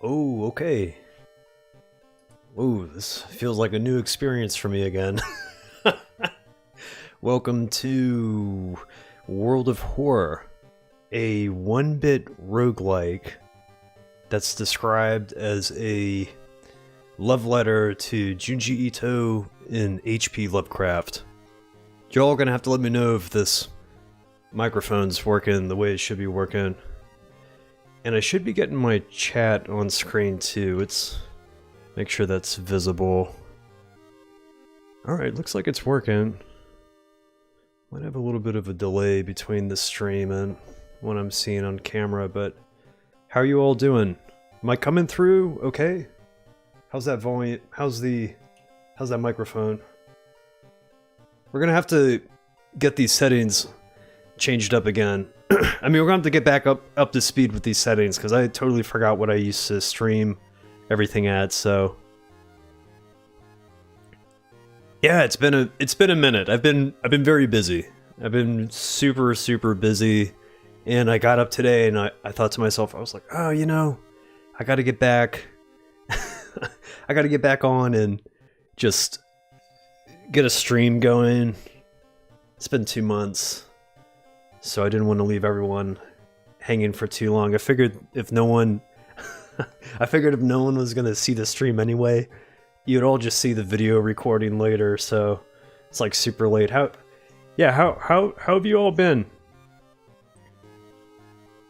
Oh, okay. Ooh, this feels like a new experience for me again. Welcome to World of Horror, a one-bit roguelike that's described as a love letter to Junji Ito and H.P. Lovecraft. Y'all gonna have to let me know if this microphone's working the way it should be working. And I should be getting my chat on screen too. Make sure that's visible. Alright, looks like it's working. Might have a little bit of a delay between the stream and what I'm seeing on camera, but how are you all doing? Am I coming through okay? How's that volume? How's that microphone? We're gonna have to get these settings changed up again. I mean, we're gonna have to get back up to speed with these settings because I totally forgot what I used to stream everything at. So yeah, it's been a minute. I've been very busy. I've been super busy, and I got up today and I thought to myself, I was like, oh, you know, I got to get back. I got to get back on and just get a stream going. It's been 2 months. So I didn't want to leave everyone hanging for too long. I figured if no one was going to see the stream anyway, you'd all just see the video recording later, so it's like super late. How have you all been?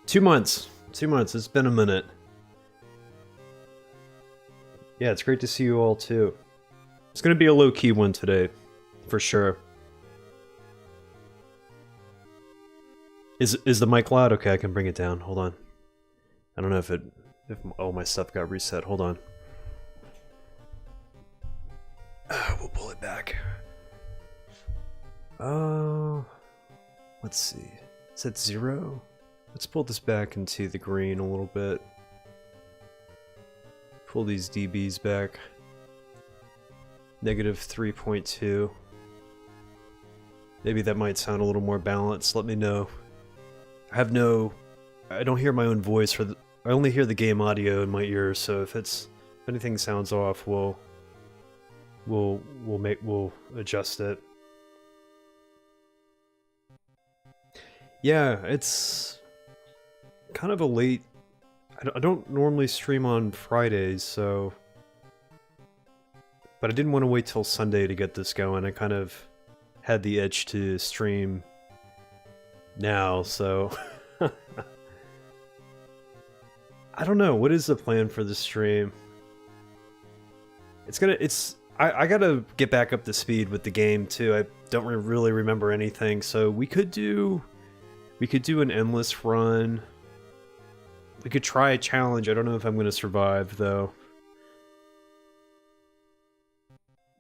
2 months. 2 months. It's been a minute. Yeah, it's great to see you all too. It's going to be a low-key one today, for sure. Is the mic loud? Okay, I can bring it down. Hold on. I don't know if all my stuff got reset. Hold on. We'll pull it back. Let's see. Is that 0? Let's pull this back into the green a little bit. Pull these dBs back. Negative 3.2. Maybe that might sound a little more balanced. Let me know. I don't hear my own voice, I only hear the game audio in my ears, so if anything sounds off, we'll adjust it. Yeah, it's kind of a late. I don't normally stream on Fridays, so, but I didn't want to wait till Sunday to get this going. I kind of had the itch to stream now, so I don't know, what is the plan for the stream? I gotta get back up to speed with the game too. I don't really remember anything, so we could do an endless run. We could try a challenge. I don't know if I'm gonna survive though.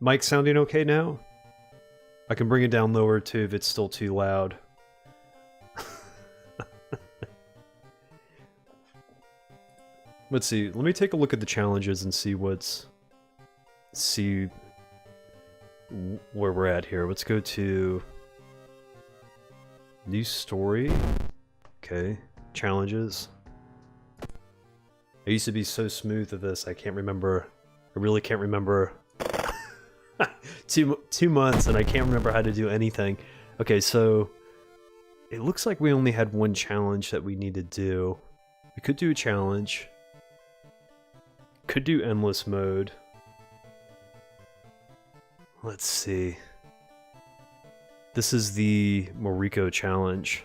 Mic sounding okay now? I can bring it down lower too if it's still too loud. Let's see. Let me take a look at the challenges and see where we're at here. Let's go to new story. Okay, challenges. I used to be so smooth at this. I can't remember. I really can't remember. 2 months and I can't remember how to do anything. Okay, so it looks like we only had one challenge that we need to do. We could do a challenge. Could do endless mode. Let's see. This is the Moriko challenge.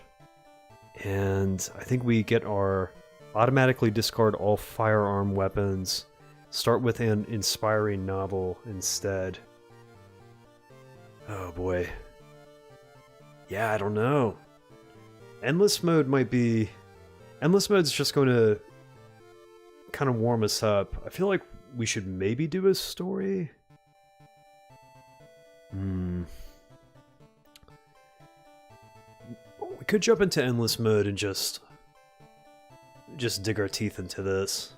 And I think we get our automatically discard all firearm weapons. Start with an inspiring novel instead. Oh boy. Yeah, I don't know. Endless mode's just going to kind of warm us up. I feel like we should maybe do a story. We could jump into endless mode and just dig our teeth into this.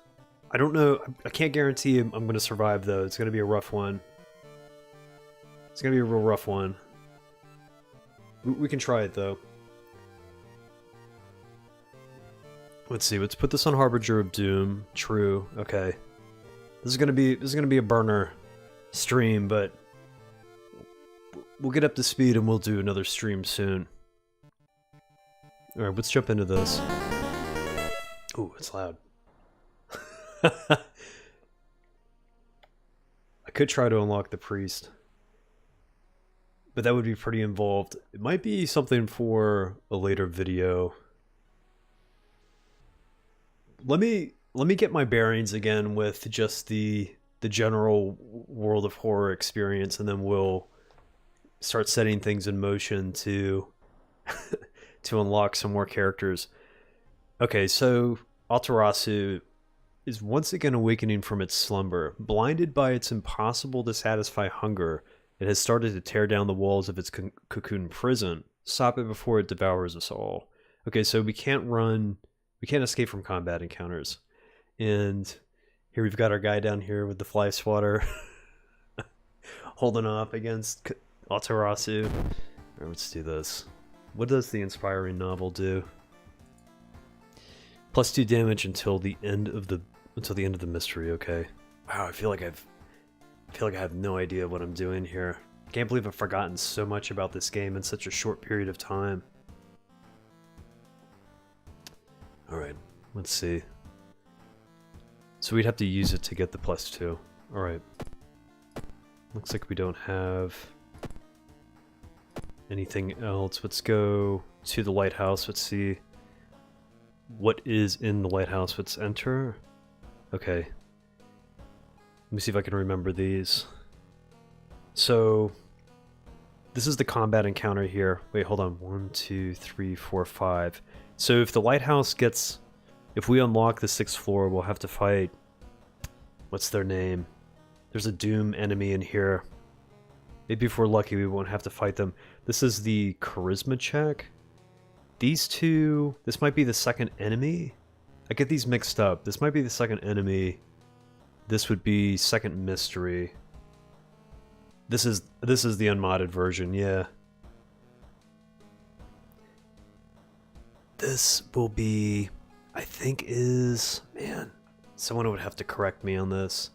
I don't know. I can't guarantee I'm going to survive though. It's going to be a rough one. It's going to be a real rough one. We can try it though. Let's see. Let's put this on Harbinger of Doom. True. Okay. This is gonna be a burner stream, but we'll get up to speed and we'll do another stream soon. All right, let's jump into this. Ooh, it's loud. I could try to unlock the priest, but that would be pretty involved. It might be something for a later video. Let me get my bearings again with just the general World of Horror experience, and then we'll start setting things in motion to to unlock some more characters. Okay, so Amaterasu is once again awakening from its slumber. Blinded by its impossible to satisfy hunger, it has started to tear down the walls of its cocoon prison. Stop it before it devours us all. Okay, so we can't run, we can't escape from combat encounters. And here we've got our guy down here with the fly swatter holding off against Amaterasu. Alright, let's do this. What does the inspiring novel do? +2 damage until the end of the mystery. Okay. Wow, I feel like I have no idea what I'm doing here. I can't believe I've forgotten so much about this game in such a short period of time. Alright, let's see. So we'd have to use it to get the +2. Alright. Looks like we don't have anything else. Let's go to the lighthouse. Let's see what is in the lighthouse. Let's enter. Okay. Let me see if I can remember these. So this is the combat encounter here. Wait, hold on. 1, 2, 3, 4, 5. So if the lighthouse gets... If we unlock the 6th floor, we'll have to fight... What's their name? There's a Doom enemy in here. Maybe if we're lucky, we won't have to fight them. This is the charisma check. These two... This might be the second enemy? I get these mixed up. This might be the second enemy. This would be second mystery. This is the unmodded version, yeah. This will be... I think is... Man, someone would have to correct me on this.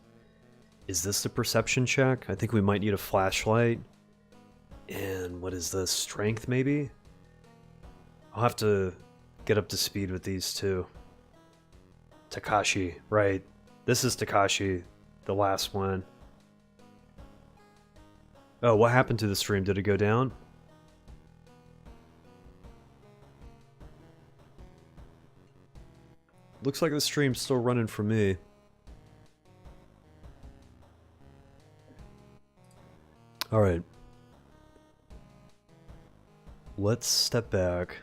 Is this the perception check? I think we might need a flashlight. And what is this? Strength, maybe? I'll have to get up to speed with these two. Takashi, right. This is Takashi, the last one. Oh, what happened to the stream? Did it go down? Looks like the stream's still running for me. Alright. Let's step back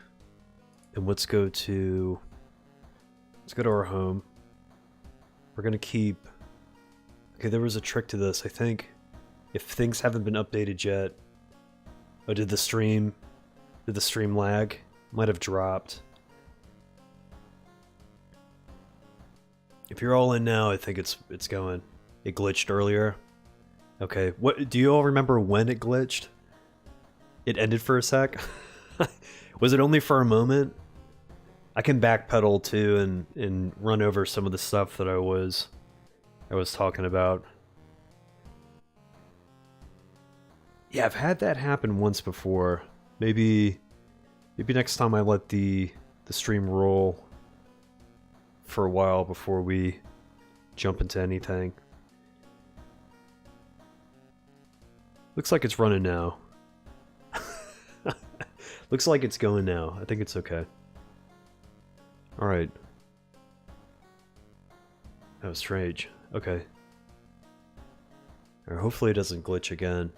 and let's go to our home. We're gonna keep... Okay, there was a trick to this, I think. If things haven't been updated yet... Oh, did the stream lag? Might have dropped. If you're all in now, I think it's going. It glitched earlier. Okay, what do you all remember when it glitched? It ended for a sec? Was it only for a moment? I can backpedal too and run over some of the stuff that I was talking about. Yeah, I've had that happen once before. Maybe next time I let the stream roll for a while before we jump into anything. Looks like it's running now. Looks like it's going now. I think it's okay. Alright. That was strange. Okay. Or hopefully it doesn't glitch again.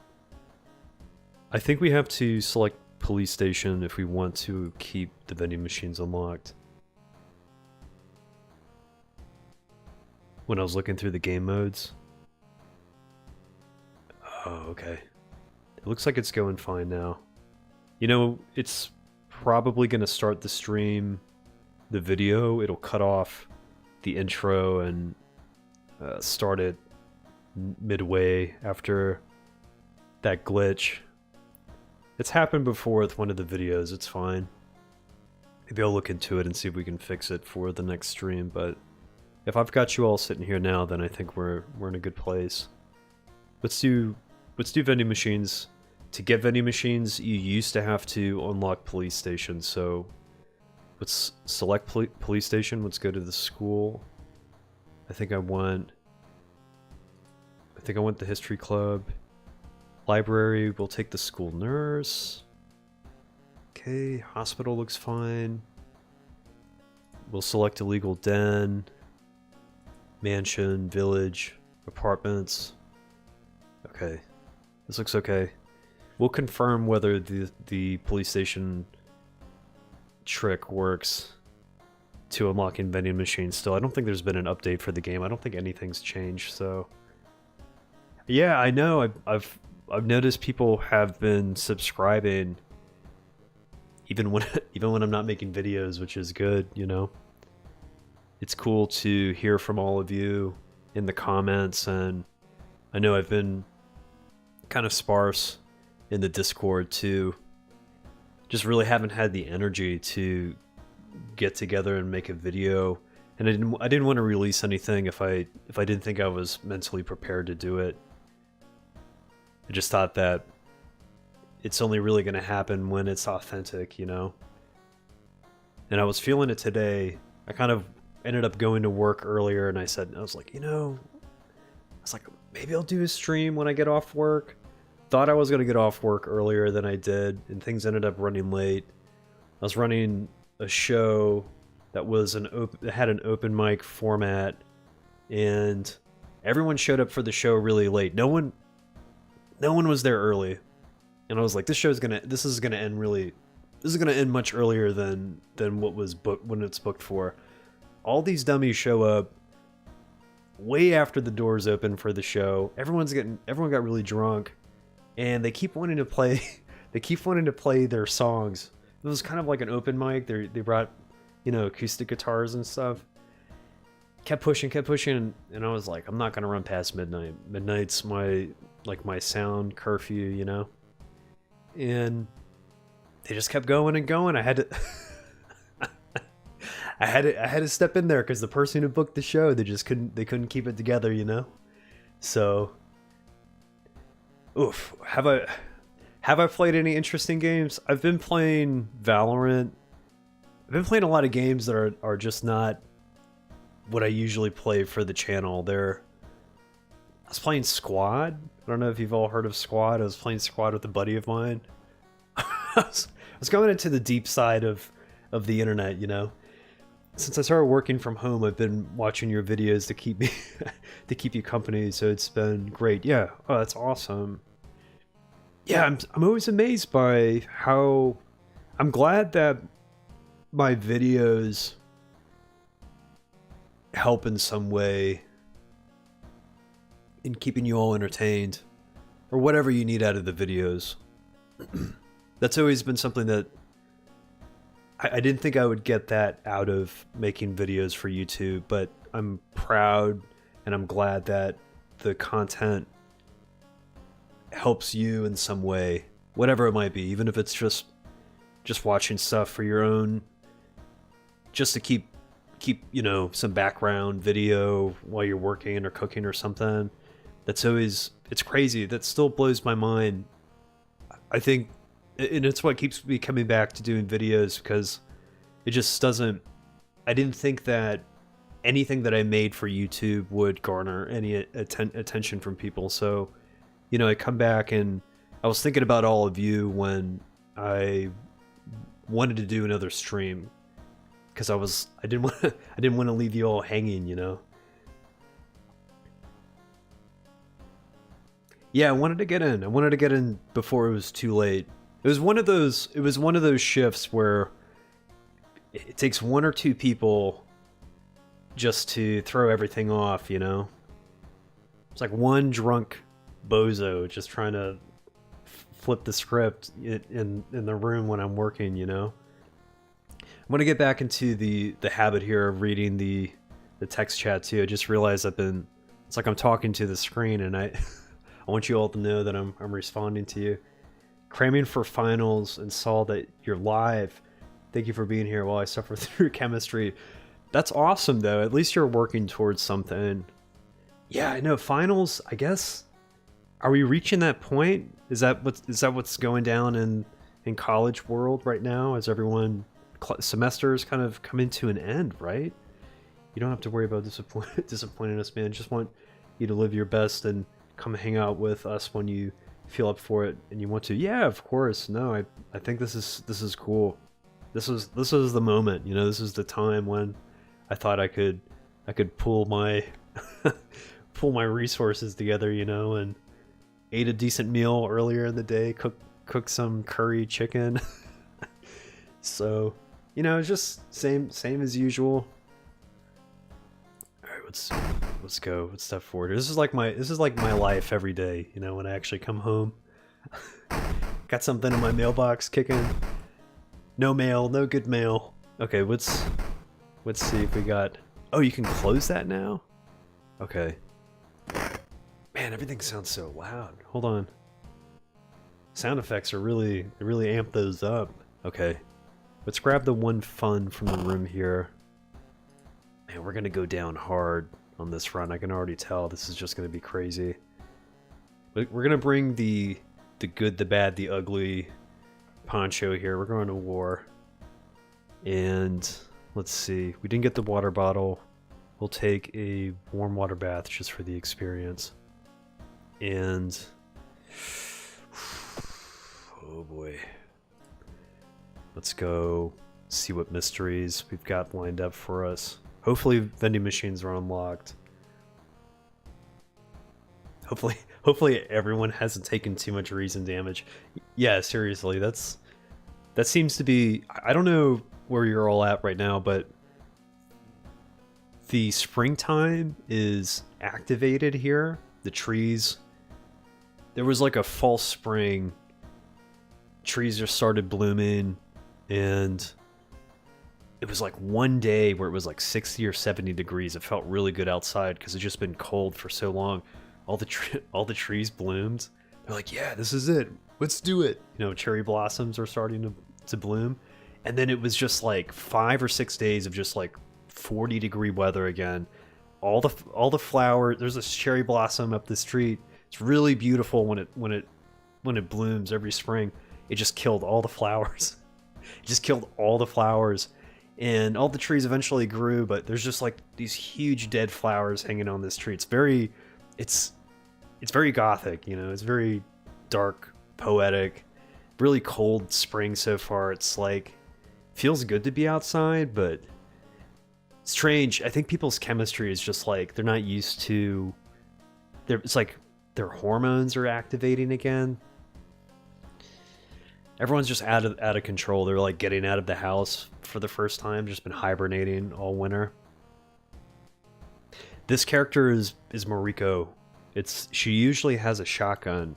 I think we have to select police station if we want to keep the vending machines unlocked. When I was looking through the game modes. Oh, okay. It looks like it's going fine now. You know, it's probably going to start the stream, the video. It'll cut off the intro and start it midway after that glitch. It's happened before with one of the videos. It's fine. Maybe I'll look into it and see if we can fix it for the next stream, but if I've got you all sitting here now, then I think we're in a good place. Let's do vending machines. To get vending machines, you used to have to unlock police stations, so let's select police station. Let's go to the school. I think I want the history club. Library, we'll take the school nurse. Okay, hospital looks fine. We'll select illegal den. Mansion, village, apartments. Okay, this looks okay. We'll confirm whether the police station trick works to unlocking vending machines still. I don't think there's been an update for the game. I don't think anything's changed, so... Yeah, I know. I've noticed people have been subscribing even when I'm not making videos, which is good, you know? It's cool to hear from all of you in the comments, and I know I've been kind of sparse in the Discord too. Just really haven't had the energy to get together and make a video, and I didn't want to release anything if I didn't think I was mentally prepared to do it. I just thought that it's only really going to happen when it's authentic, you know? And I was feeling it today. I kind of ended up going to work earlier, and I was like, maybe I'll do a stream when I get off work. Thought I was going to get off work earlier than I did, and things ended up running late. I was running a show that was had an open mic format, and everyone showed up for the show really late. No one was there early, and I was like, this is gonna end much earlier than what was booked when it's booked for. All these dummies show up way after the doors open for the show. Everyone got really drunk, and they keep wanting to play their songs. It was kind of like an open mic. They brought, acoustic guitars and stuff. Kept pushing, and I was like, I'm not gonna run past midnight. Midnight's my sound curfew, you know? And they just kept going and going. I had to I had to step in there because the person who booked the show, they couldn't keep it together, you know? So oof. Have I played any interesting games? I've been playing Valorant. I've been playing a lot of games that are just not what I usually play for the channel. I was playing Squad. I don't know if you've all heard of Squad. I was playing Squad with a buddy of mine. I was going into the deep side of the internet, you know. Since I started working from home, I've been watching your videos to keep me to keep you company. So it's been great. Yeah. Oh, that's awesome. Yeah, I'm always amazed by how I'm glad that my videos help in some way in keeping you all entertained or whatever you need out of the videos. That's always been something that I didn't think I would get that out of making videos for YouTube, but I'm proud and I'm glad that the content helps you in some way, whatever it might be, even if it's just watching stuff for your own, just to keep some background video while you're working or cooking or something. It's crazy. That still blows my mind. I think, and it's what keeps me coming back to doing videos, because it just doesn't, I didn't think that anything that I made for YouTube would garner any attention from people. So, I come back and I was thinking about all of you when I wanted to do another stream, because I didn't want to leave you all hanging, you know. Yeah, I wanted to get in before it was too late. It was one of those shifts where it takes one or two people just to throw everything off, you know. It's like one drunk bozo just trying to flip the script in the room when I'm working, you know. I'm gonna get back into the habit here of reading the text chat too. I just realized it's like I'm talking to the screen, and I want you all to know that I'm responding to you. Cramming for finals and saw that you're live. Thank you for being here while I suffer through chemistry. That's awesome, though. At least you're working towards something. Yeah, I know. Finals, I guess. Are we reaching that point? Is that what's going down in college world right now? As everyone semesters kind of coming to an end, right? You don't have to worry about disappointing us, man. Just want you to live your best and come hang out with us when you feel up for it and you want to. Yeah, of course. No, I think this is cool. This is the moment. You know, this is the time when I thought I could pull my pull my resources together, you know, and ate a decent meal earlier in the day, cook some curry chicken. So, you know, it's just same as usual. All right, let's go. Let's step forward. This is like my life every day, you know, when I actually come home. Got something in my mailbox kicking. No mail, no good mail. Okay, let's see if we got... Oh, you can close that now? Okay. Man, everything sounds so loud. Hold on. Sound effects are they really amp those up. Okay. Let's grab the one fun from the room here. Man, we're gonna go down hard on this run. I can already tell this is just gonna be crazy. But we're gonna bring the good, the bad, the ugly poncho here. We're going to war. And let's see. We didn't get the water bottle. We'll take a warm water bath just for the experience. And oh boy. Let's go see what mysteries we've got lined up for us. Hopefully vending machines are unlocked. Hopefully everyone hasn't taken too much reason damage. Yeah, seriously, that seems to be... I don't know where you're all at right now, but the springtime is activated here. The trees... There was like a false spring. Trees just started blooming, and it was like one day where it was like 60 or 70 degrees. It felt really good outside because it's just been cold for so long. All the trees bloomed. They're like, yeah, this is it. Let's do it. You know, cherry blossoms are starting to bloom. And then it was just like 5 or 6 days of just like 40-degree weather again. All the flowers. There's this cherry blossom up the street. It's really beautiful when it blooms every spring. It just killed all the flowers. It just killed all the flowers. And all the trees eventually grew, but there's just like these huge dead flowers hanging on this tree. It's very gothic, you know. It's very dark, poetic. Really cold spring so far. It's like, feels good to be outside, but strange. I think people's chemistry is just like, they're not used to... It's like their hormones are activating again. Everyone's just out of control. They're like getting out of the house for the first time, just been hibernating all winter. This character is Mariko. She usually has a shotgun.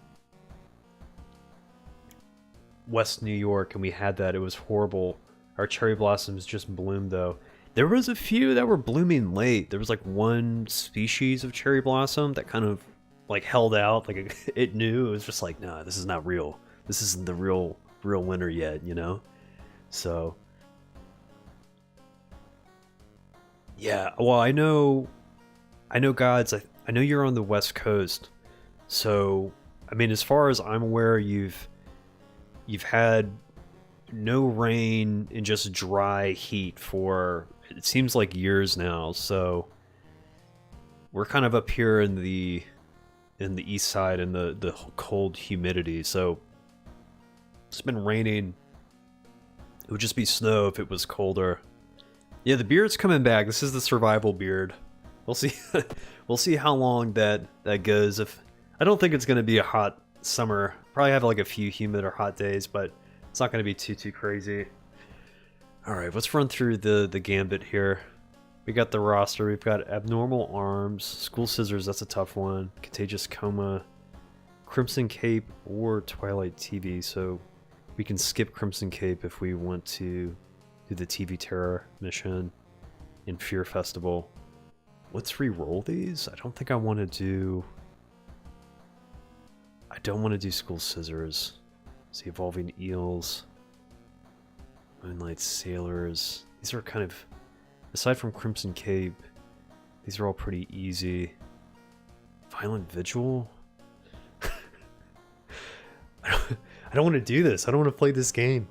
West New York, and we had that. It was horrible. Our cherry blossoms just bloomed though. There was a few that were blooming late. There was like one species of cherry blossom that kind of like held out, like it knew. It was just like, nah, this is not real. This isn't the real winter yet, you know? So yeah, well, I know gods, I know you're on the West Coast. So, I mean, as far as I'm aware, you've had no rain and just dry heat for, it seems like years now. So we're kind of up here in the east side in the cold humidity. So it's been raining. It would just be snow if it was colder. Yeah, the beard's coming back. This is the survival beard. We'll see. We'll see how long that goes. If I don't think it's going to be a hot summer. Probably have like a few humid or hot days, but it's not going to be too crazy. All right, let's run through the gambit here. We got the roster. We've got abnormal arms, school scissors. That's a tough one. Contagious coma, Crimson Cape, or Twilight TV. So we can skip Crimson Cape if we want to do the TV Terror mission in Fear Festival. Let's re-roll these. I don't think I want to do... I don't want to do School Scissors. See, Evolving Eels. Moonlight Sailors. These are kind of, aside from Crimson Cape, these are all pretty easy. Violent Vigil? I don't want to do this. I don't want to play this game.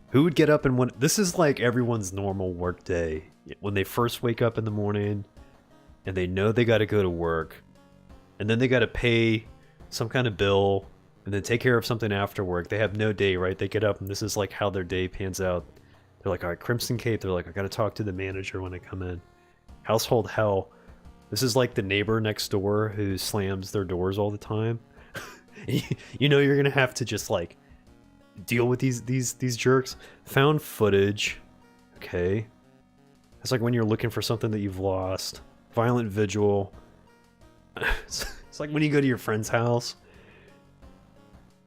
Who would get up and want... This is like everyone's normal work day. When they first wake up in the morning and they know they got to go to work, and then they got to pay some kind of bill and then take care of something after work. They have no day, right? They get up and this is like how their day pans out. They're like, all right, Crimson Cape. They're like, I got to talk to the manager when I come in. Household Hell. This is like the neighbor next door who slams their doors all the time. You know you're gonna have to just like deal with these jerks. Found footage. Okay. It's like when you're looking for something that you've lost. Violent Vigil. It's like when you go to your friend's house,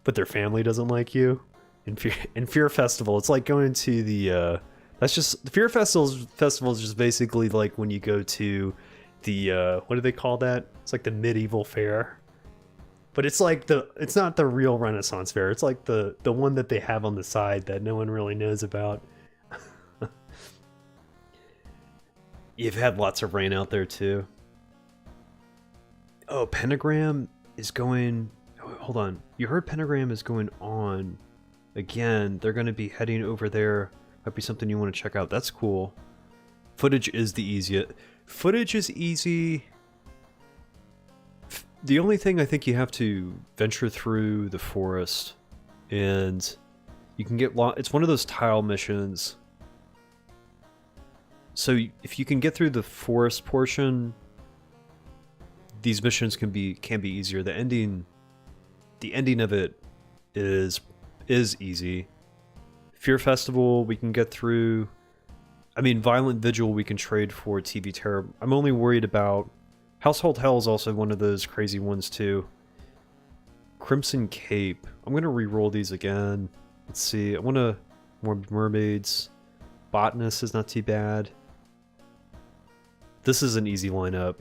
but their family doesn't like you. In Fear Festival, it's like going to the that's just the Fear Festival is just basically like when you go to the what do they call that? It's like the medieval fair. But it's like it's not the real Renaissance fair. It's like the one that they have on the side that no one really knows about. You've had lots of rain out there too. Oh, Pentagram is going... Oh, hold on. You heard Pentagram is going on again. They're going to be heading over there. Might be something you want to check out. That's cool. Footage is the easiest. Footage is easy. The only thing I think you have to venture through the forest, and you can get it's one of those tile missions. So if you can get through the forest portion, these missions can be easier. The ending of it is easy. Fear Festival we can get through. I mean, Violent Vigil we can trade for TV Terror. I'm only worried about Household Hell is also one of those crazy ones too. Crimson Cape. I'm gonna re-roll these again. Let's see. I want to Morbid Mermaids. Botanist is not too bad. This is an easy lineup.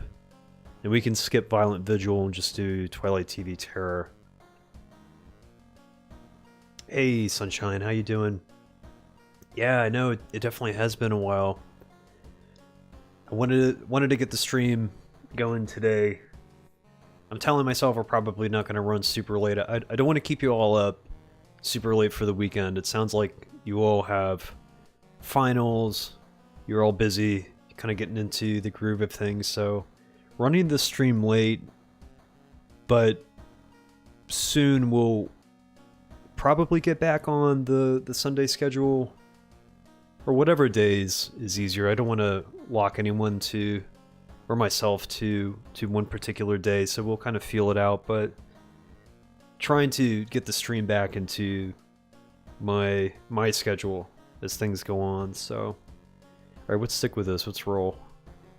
And we can skip Violent Vigil and just do Twilight TV Terror. Hey, Sunshine, how you doing? Yeah, I know, it definitely has been a while. I wanted to get the stream going today. I'm telling myself we're probably not going to run super late. I don't want to keep you all up super late for the weekend. It sounds like you all have finals. You're all busy, kind of getting into the groove of things, so running the stream late, but soon we'll probably get back on the Sunday schedule, or whatever days is easier. I don't want to lock anyone to, or myself to one particular day, so we'll kind of feel it out, but trying to get the stream back into my schedule as things go on. So alright, let's stick with this. Let's roll.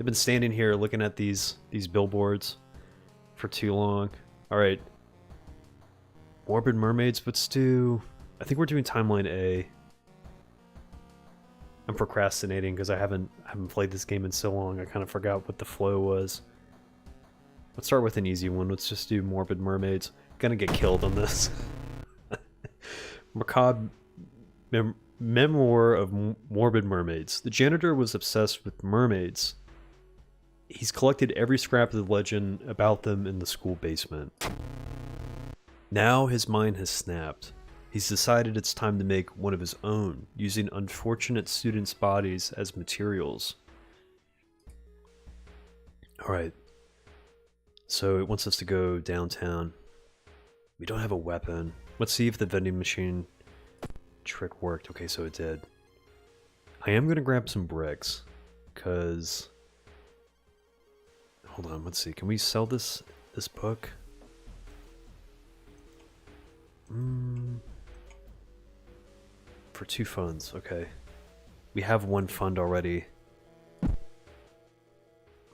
I've been standing here looking at these billboards for too long. Alright. Morbid Mermaids, let's do... I think we're doing Timeline A. I'm procrastinating because I haven't played this game in so long. I kind of forgot what the flow was. Let's start with an easy one. Let's just do Morbid Mermaids. Gonna get killed on this. Macabre Memoir of Morbid Mermaids. The janitor was obsessed with mermaids. He's collected every scrap of the legend about them in the school basement. Now his mind has snapped. He's decided it's time to make one of his own, using unfortunate students' bodies as materials. Alright. So it wants us to go downtown. We don't have a weapon. Let's see if the vending machine trick worked. Okay, so it did. I am going to grab some bricks, because... Hold on, let's see. Can we sell this book? For 2 funds, okay. We have 1 fund already.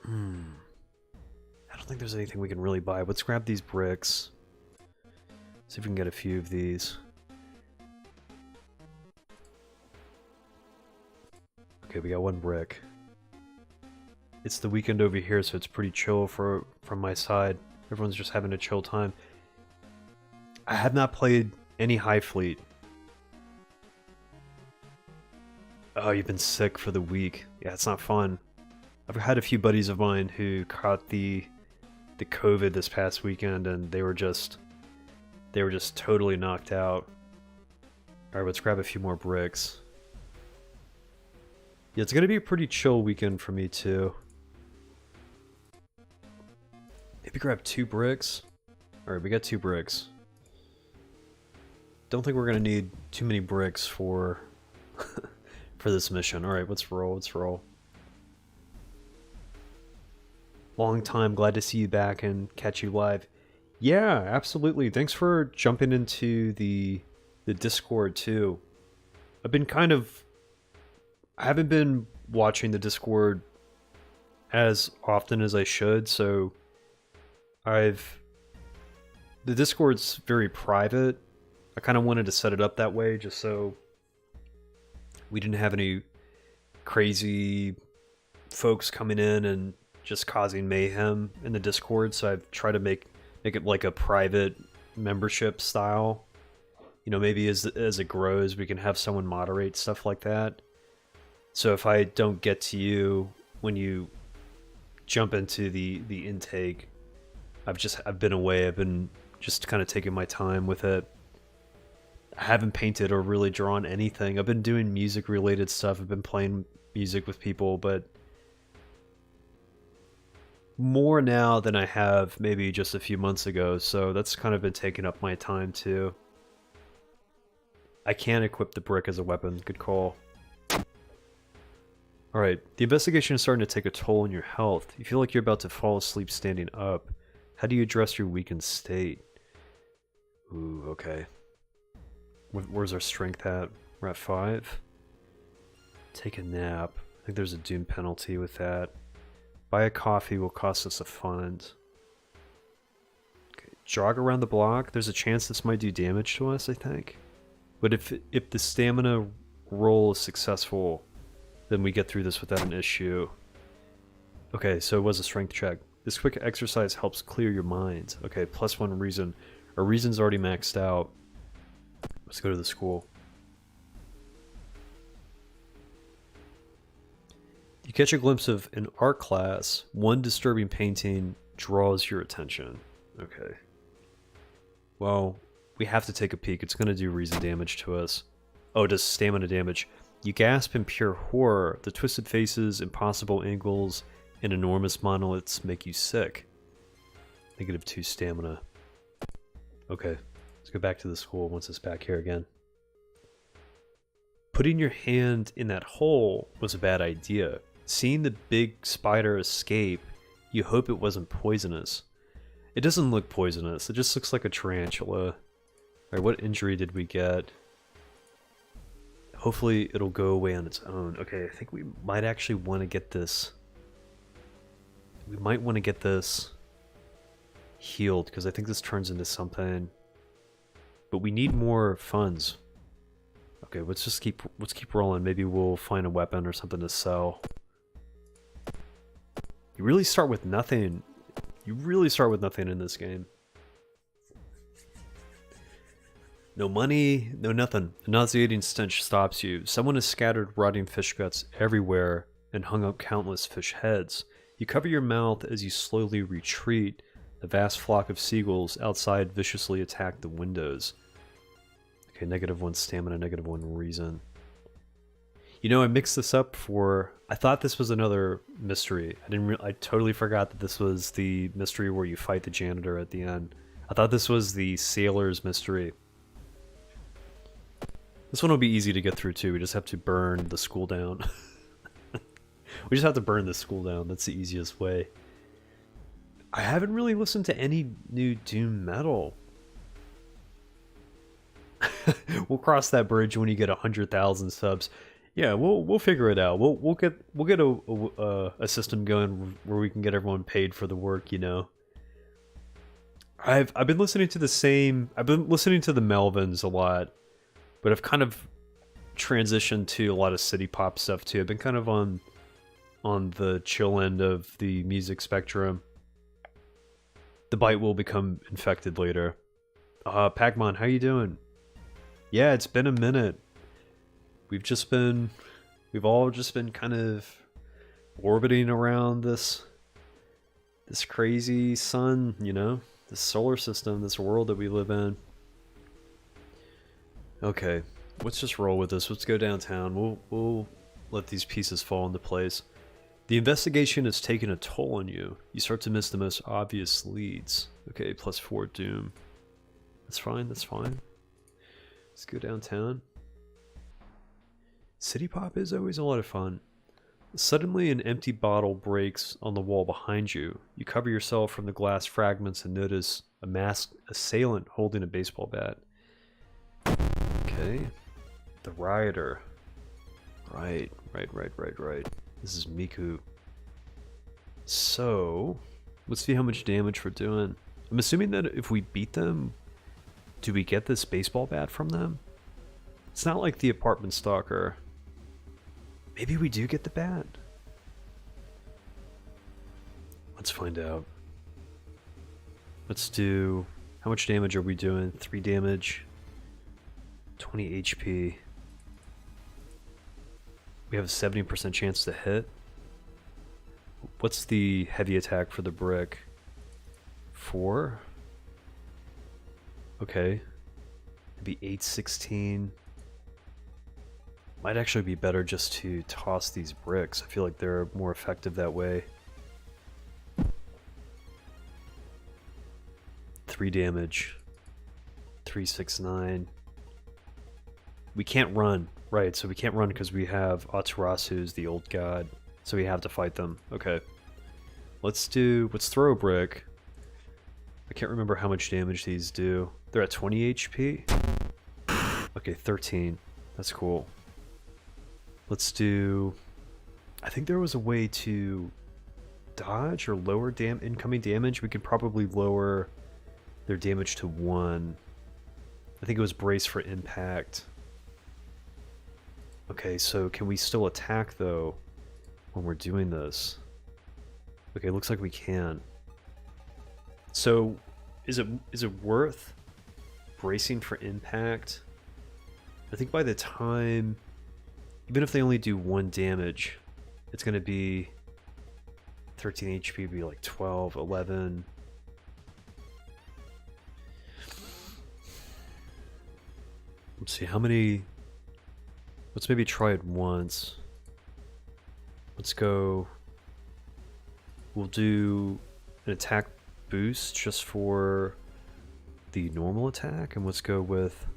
I don't think there's anything we can really buy. Let's grab these bricks. See if we can get a few of these. Okay, we got 1 brick. It's the weekend over here, so it's pretty chill from my side. Everyone's just having a chill time. I have not played any High Fleet. Oh, you've been sick for the week. Yeah, it's not fun. I've had a few buddies of mine who caught the COVID this past weekend, and they were just totally knocked out. All right, let's grab a few more bricks. Yeah, it's gonna be a pretty chill weekend for me too. Maybe grab 2 bricks. All right, we got 2 bricks. Don't think we're gonna need too many bricks for for this mission. All right, let's roll. Let's roll. Long time, glad to see you back and catch you live. Yeah, absolutely. Thanks for jumping into the Discord too. I've been I haven't been watching the Discord as often as I should, so the Discord's very private. I kind of wanted to set it up that way just so we didn't have any crazy folks coming in and just causing mayhem in the Discord, so I've tried to make it like a private membership style. You know, maybe as it grows, we can have someone moderate stuff like that. So if I don't get to you when you jump into the intake, I've been away. I've been just kind of taking my time with it. I haven't painted or really drawn anything. I've been doing music related stuff. I've been playing music with people, but more now than I have maybe just a few months ago. So that's kind of been taking up my time too. I can equip the brick as a weapon. Good call. Alright, the investigation is starting to take a toll on your health. You feel like you're about to fall asleep standing up. How do you address your weakened state? Ooh, okay. Where's our strength at? We're at 5. Take a nap. I think there's a doom penalty with that. Buy a coffee will cost us a fund. Okay. Jog around the block. There's a chance this might do damage to us, I think. But if the stamina roll is successful, then we get through this without an issue. Okay, so it was a strength check. This quick exercise helps clear your mind. Okay, +1 reason. Our reason's already maxed out. Let's go to the school. You catch a glimpse of an art class. One disturbing painting draws your attention. Okay. Well, we have to take a peek. It's going to do reason damage to us. Oh, it does stamina damage. You gasp in pure horror. The twisted faces, impossible angles, and enormous monoliths make you sick. -2 stamina. Okay, let's go back to the school once it's back here again. Putting your hand in that hole was a bad idea. Seeing the big spider escape, you hope it wasn't poisonous. It doesn't look poisonous, it just looks like a tarantula. Alright, what injury did we get? Hopefully it'll go away on its own. Okay, I think we might actually want to get this. We might want to get this healed, because I think this turns into something. But we need more funds. Okay, let's keep rolling. Maybe we'll find a weapon or something to sell. You really start with nothing. You really start with nothing in this game. No money, no nothing. A nauseating stench stops you. Someone has scattered rotting fish guts everywhere and hung up countless fish heads. You cover your mouth as you slowly retreat. A vast flock of seagulls outside viciously attack the windows. Okay, -1 stamina, -1 reason. You know, I mixed this up for... I thought this was another mystery. I totally forgot that this was the mystery where you fight the janitor at the end. I thought this was the sailor's mystery. This one will be easy to get through too. We just have to burn the school down. We just have to burn the school down. That's the easiest way. I haven't really listened to any new doom metal. We'll cross that bridge when you get 100,000 subs. Yeah, we'll figure it out. We'll get a system going where we can get everyone paid for the work. You know. I've been listening to the same. I've been listening to the Melvins a lot. But I've kind of transitioned to a lot of city pop stuff too. I've been kind of on the chill end of the music spectrum. The bite will become infected later. Pacmon, how you doing? Yeah, it's been a minute. We've We've all just been kind of orbiting around this crazy sun, you know? This solar system, this world that we live in. Okay, let's just roll with this. Let's go downtown. We'll let these pieces fall into place. The investigation has taken a toll on you. You start to miss the most obvious leads. Okay, +4 doom. That's fine, that's fine. Let's go downtown. City Pop is always a lot of fun. Suddenly an empty bottle breaks on the wall behind you. You cover yourself from the glass fragments and notice a masked assailant holding a baseball bat. Okay. The rioter. Right. This is Miku. So, let's see how much damage we're doing. I'm assuming that if we beat them, do we get this baseball bat from them? It's not like the apartment stalker. Maybe we do get the bat. Let's find out. Let's do... How much damage are we doing? 3 damage. 20 HP. We have a 70% chance to hit. What's the heavy attack for the brick? 4? Okay. Maybe 816. Might actually be better just to toss these bricks. I feel like they're more effective that way. 3 damage. 369. We can't run. Right, so we can't run because we have Aturasu's the old god. So we have to fight them. Okay. Let's throw a brick. I can't remember how much damage these do. They're at 20 HP? Okay, 13. That's cool. Let's do... I think there was a way to dodge or lower incoming damage. We could probably lower their damage to 1. I think it was brace for impact. Okay, so can we still attack though when we're doing this? Okay, looks like we can. So is it worth bracing for impact? I think by the time, even if they only do 1 damage, it's going to be 13 HP, be like 12, 11. Let's see, how many... Let's maybe try it once. Let's go... We'll do an attack boost just for the normal attack, and let's go with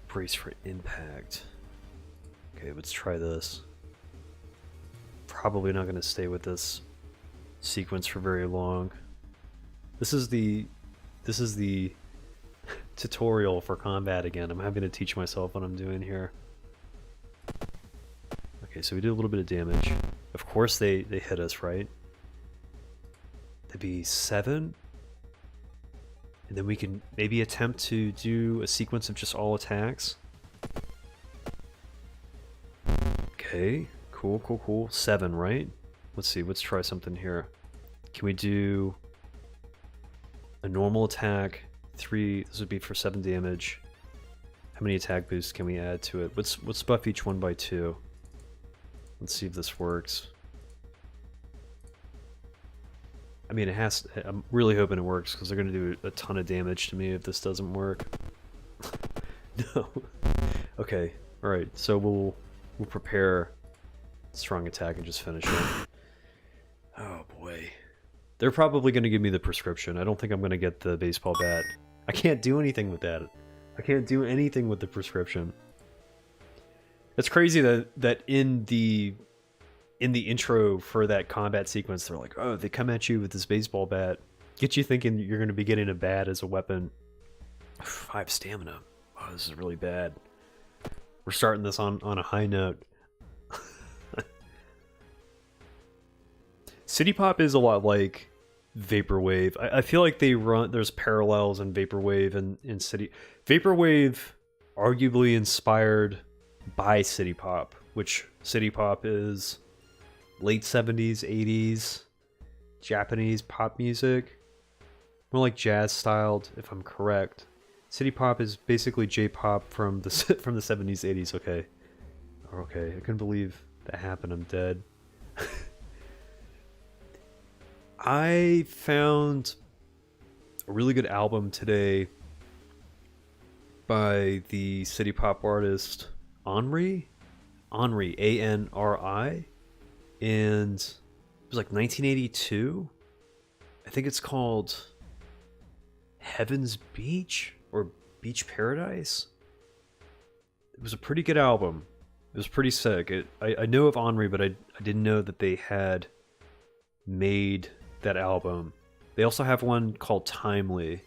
brace for impact. Okay, let's try this. Probably not going to stay with this sequence for very long. This is the tutorial for combat again. I'm having to teach myself what I'm doing here. Okay, so we did a little bit of damage. Of course they hit us, right? That'd be 7. And then we can maybe attempt to do a sequence of just all attacks. Okay, cool. 7, right? Let's see, let's try something here. Can we do a normal attack? 3, this would be for 7 damage. How many attack boosts can we add to it? Let's buff each one by 2. Let's see if this works. I mean, I'm really hoping it works because they're going to do a ton of damage to me if this doesn't work. No. Okay, alright, so we'll prepare strong attack and just finish it. Oh boy. They're probably going to give me the prescription. I don't think I'm going to get the baseball bat. I can't do anything with that. I can't do anything with the prescription. It's crazy that in the intro for that combat sequence, they're like, oh, they come at you with this baseball bat. Get you thinking you're going to be getting a bat as a weapon. 5 stamina. Oh, this is really bad. We're starting this on a high note. City Pop is a lot like Vaporwave. I feel like there's parallels in Vaporwave and in City... Vaporwave arguably inspired by City Pop, which City Pop is late 70s, 80s Japanese pop music. More like jazz styled, if I'm correct. City Pop is basically J-pop from the 70s, 80s, okay. Okay, I couldn't believe that happened. I'm dead. I found a really good album today by the city pop artist Henri, Anri, and it was like 1982. I think it's called Heaven's Beach or Beach Paradise. It was a pretty good album. It was pretty sick. I know of Henri, but I didn't know that they had made that album. They also have one called Timely,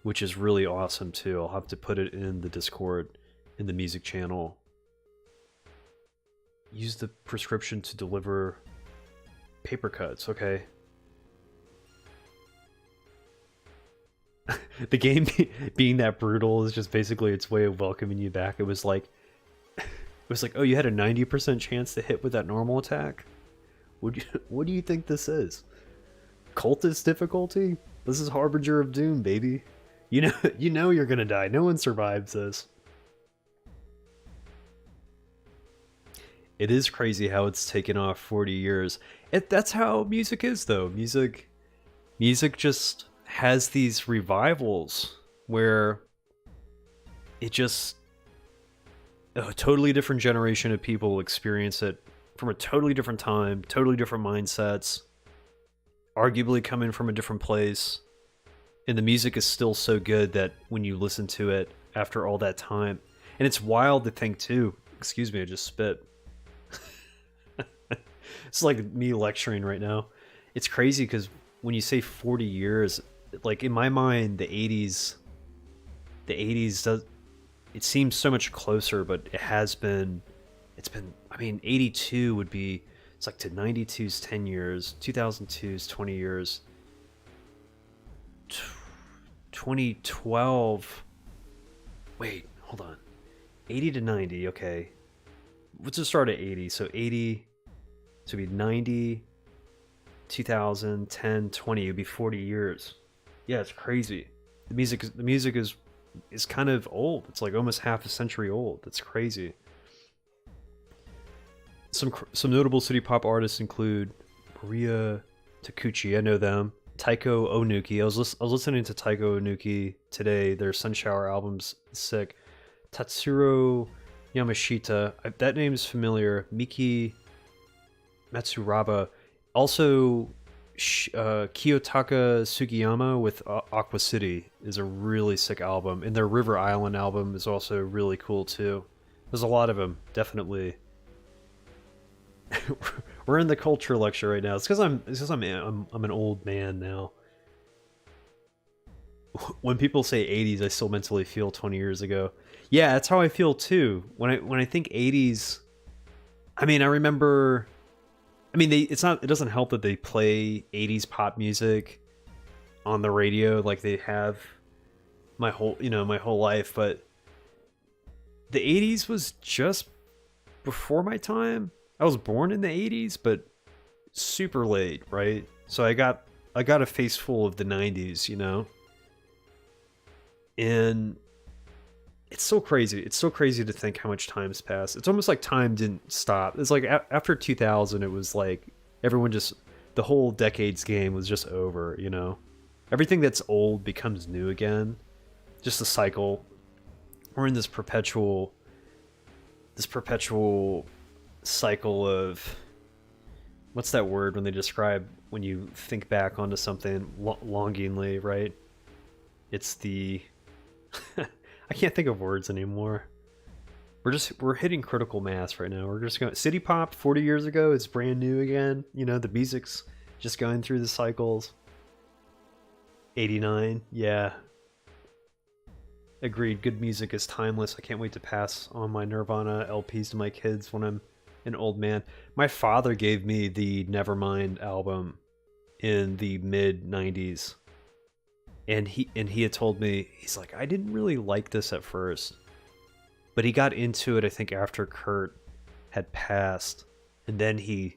which is really awesome too. I'll have to put it in the Discord, in the music channel. Use the prescription to deliver paper cuts, okay. The game being that brutal is just basically its way of welcoming you back. It was like, oh, you had a 90% chance to hit with that normal attack? What do you think this is? Cultist difficulty? This is Harbinger of Doom, baby. You know you're gonna die. No one survives this. It is crazy how it's taken off 40 years. That's how music is, though. Music just has these revivals where it just... a totally different generation of people experience it from a totally different time, totally different mindsets, arguably coming from a different place. And the music is still so good that when you listen to it after all that time... and it's wild to think, too. Excuse me, I just spit. It's like me lecturing right now. It's crazy because when you say 40 years, like in my mind, the 80s does, it seems so much closer, but it's been, I mean, 82 would be, it's like to 92's 10 years, 2002's 20 years, 2012, wait, hold on, 80 to 90, okay. Let's just start at 80, so 80, so it'd be 90, 2000, 10, 20, it'd be 40 years. Yeah, it's crazy. The music is kind of old. It's like almost half a century old. That's crazy. Some notable city pop artists include Maria Takuchi, I know them. Taiko Onuki. I was listening to Taiko Onuki today. Their Sunshower album's sick. Tatsuro Yamashita. That name is familiar. Miki Matsuraba. Also, Kiyotaka Sugiyama with Aqua City is a really sick album. And their River Island album is also really cool too. There's a lot of them, definitely. We're in the culture lecture right now. It's because I'm an old man now. When people say 80s, I still mentally feel 20 years ago. Yeah, that's how I feel too. When I think 80s, I mean, I remember. I mean, it doesn't help that they play 80s pop music on the radio like they have my whole life, but the 80s was just before my time. I was born in the 80s, but super late, right? So I got a face full of the 90s, you know? And it's so crazy. It's so crazy to think how much time's passed. It's almost like time didn't stop. It's like after 2000, it was like everyone just, the whole decade's game was just over, you know? Everything that's old becomes new again. Just a cycle. We're in this perpetual cycle of, what's that word when they describe when you think back onto something longingly, right? It's the... I can't think of words anymore. We're hitting critical mass right now. We're just going city pop 40 years ago is brand new again. You know, the music's just going through the cycles. 89, yeah. Agreed. Good music is timeless. I can't wait to pass on my Nirvana LPs to my kids when I'm an old man. My father gave me the Nevermind album in the mid 90s. And he had told me, he's like, I didn't really like this at first, but he got into it, I think, after Kurt had passed, and then he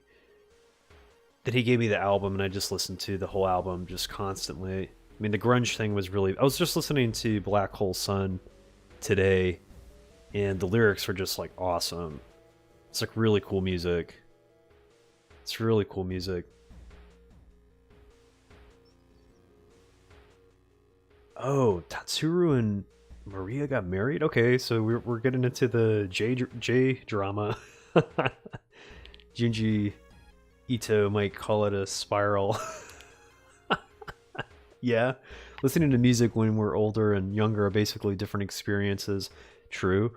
gave me the album, and I just listened to the whole album just constantly. I mean, the grunge thing was really... I was just listening to Black Hole Sun today, and the lyrics were just like awesome. It's like really cool music. It's really cool music. Oh, Tatsuru and Maria got married? Okay, so we're getting into the J drama. Junji Ito might call it a spiral. Yeah, listening to music when we're older and younger are basically different experiences. True.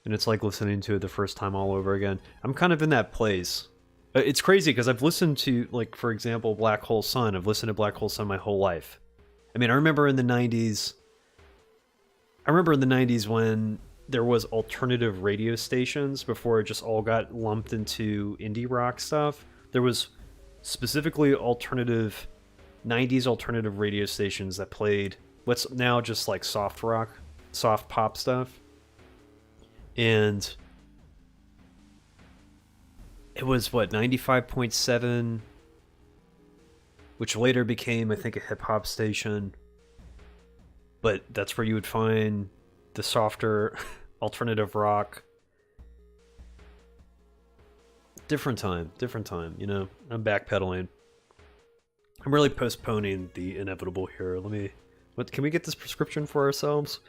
And it's like listening to it the first time all over again. I'm kind of in that place. It's crazy because I've listened to, like, for example, Black Hole Sun. I've listened to Black Hole Sun my whole life. I mean, I remember in the 90s when there was alternative radio stations before it just all got lumped into indie rock stuff. There was specifically 90s alternative radio stations that played what's now just like soft rock, soft pop stuff. And it was what, 95.7, which later became, I think, a hip hop station. But that's where you would find the softer alternative rock. Different time, you know. I'm backpedaling. I'm really postponing the inevitable here. Can we get this prescription for ourselves?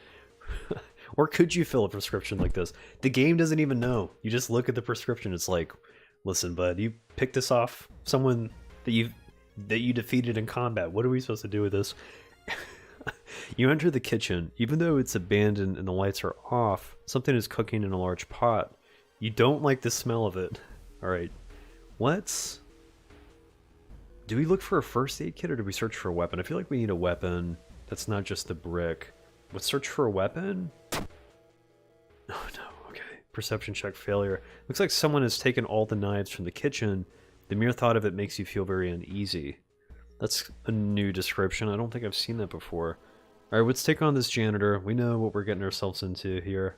Or could you fill a prescription like this? The game doesn't even know. You just look at the prescription. It's like, listen, bud, you picked this off someone that you defeated in combat. What are we supposed to do with this? You enter the kitchen. Even though it's abandoned and the lights are off, something is cooking in a large pot. You don't like the smell of it. All right. Do we look for a first aid kit or do we search for a weapon? I feel like we need a weapon that's not just the brick. Let's search for a weapon? Oh no, okay. Perception check failure. Looks like someone has taken all the knives from the kitchen. The mere thought of it makes you feel very uneasy. That's a new description. I don't think I've seen that before. Alright, let's take on this janitor. We know what we're getting ourselves into here.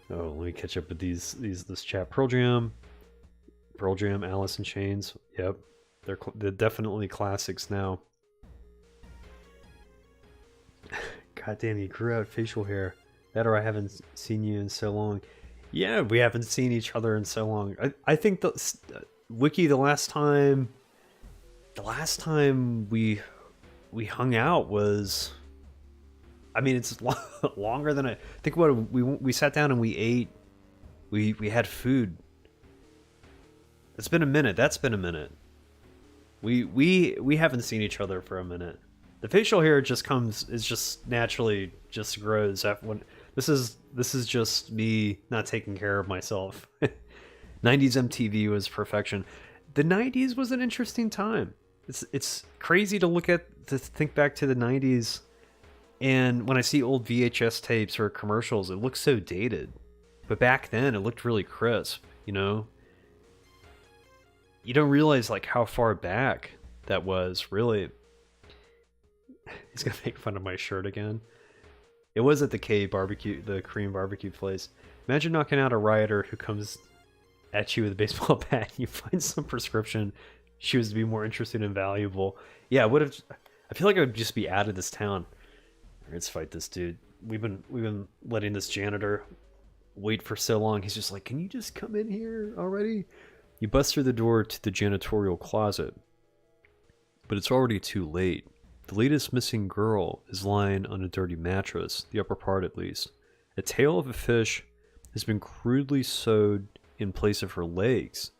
Oh, let me catch up with this chat. Pearl Jam, Alice in Chains. Yep, they're definitely classics now. God damn, you grew out facial hair. That or I haven't seen you in so long. Yeah, we haven't seen each other in so long. I think Wiki, the last time we hung out was, I mean, it's longer than I think. What we sat down and we ate, we had food. It's been a minute. That's been a minute. We haven't seen each other for a minute. The facial hair just naturally just grows after when this is just me not taking care of myself. 90s MTV was perfection. The 90s was an interesting time. It's crazy to think back to the 90s, and when I see old VHS tapes or commercials, it looks so dated. But back then, it looked really crisp, you know? You don't realize like how far back that was, really. He's gonna make fun of my shirt again. It was at the the Korean barbecue place. Imagine knocking out a rioter who comes at you with a baseball bat and you find some prescription she was to be more interesting and valuable. Yeah, I feel like I would just be out of this town. Let's fight this dude. We've been letting this janitor wait for so long. He's just like, can you just come in here already? You bust through the door to the janitorial closet, but it's already too late. The latest missing girl is lying on a dirty mattress, the upper part at least. A tail of a fish has been crudely sewed in place of her legs.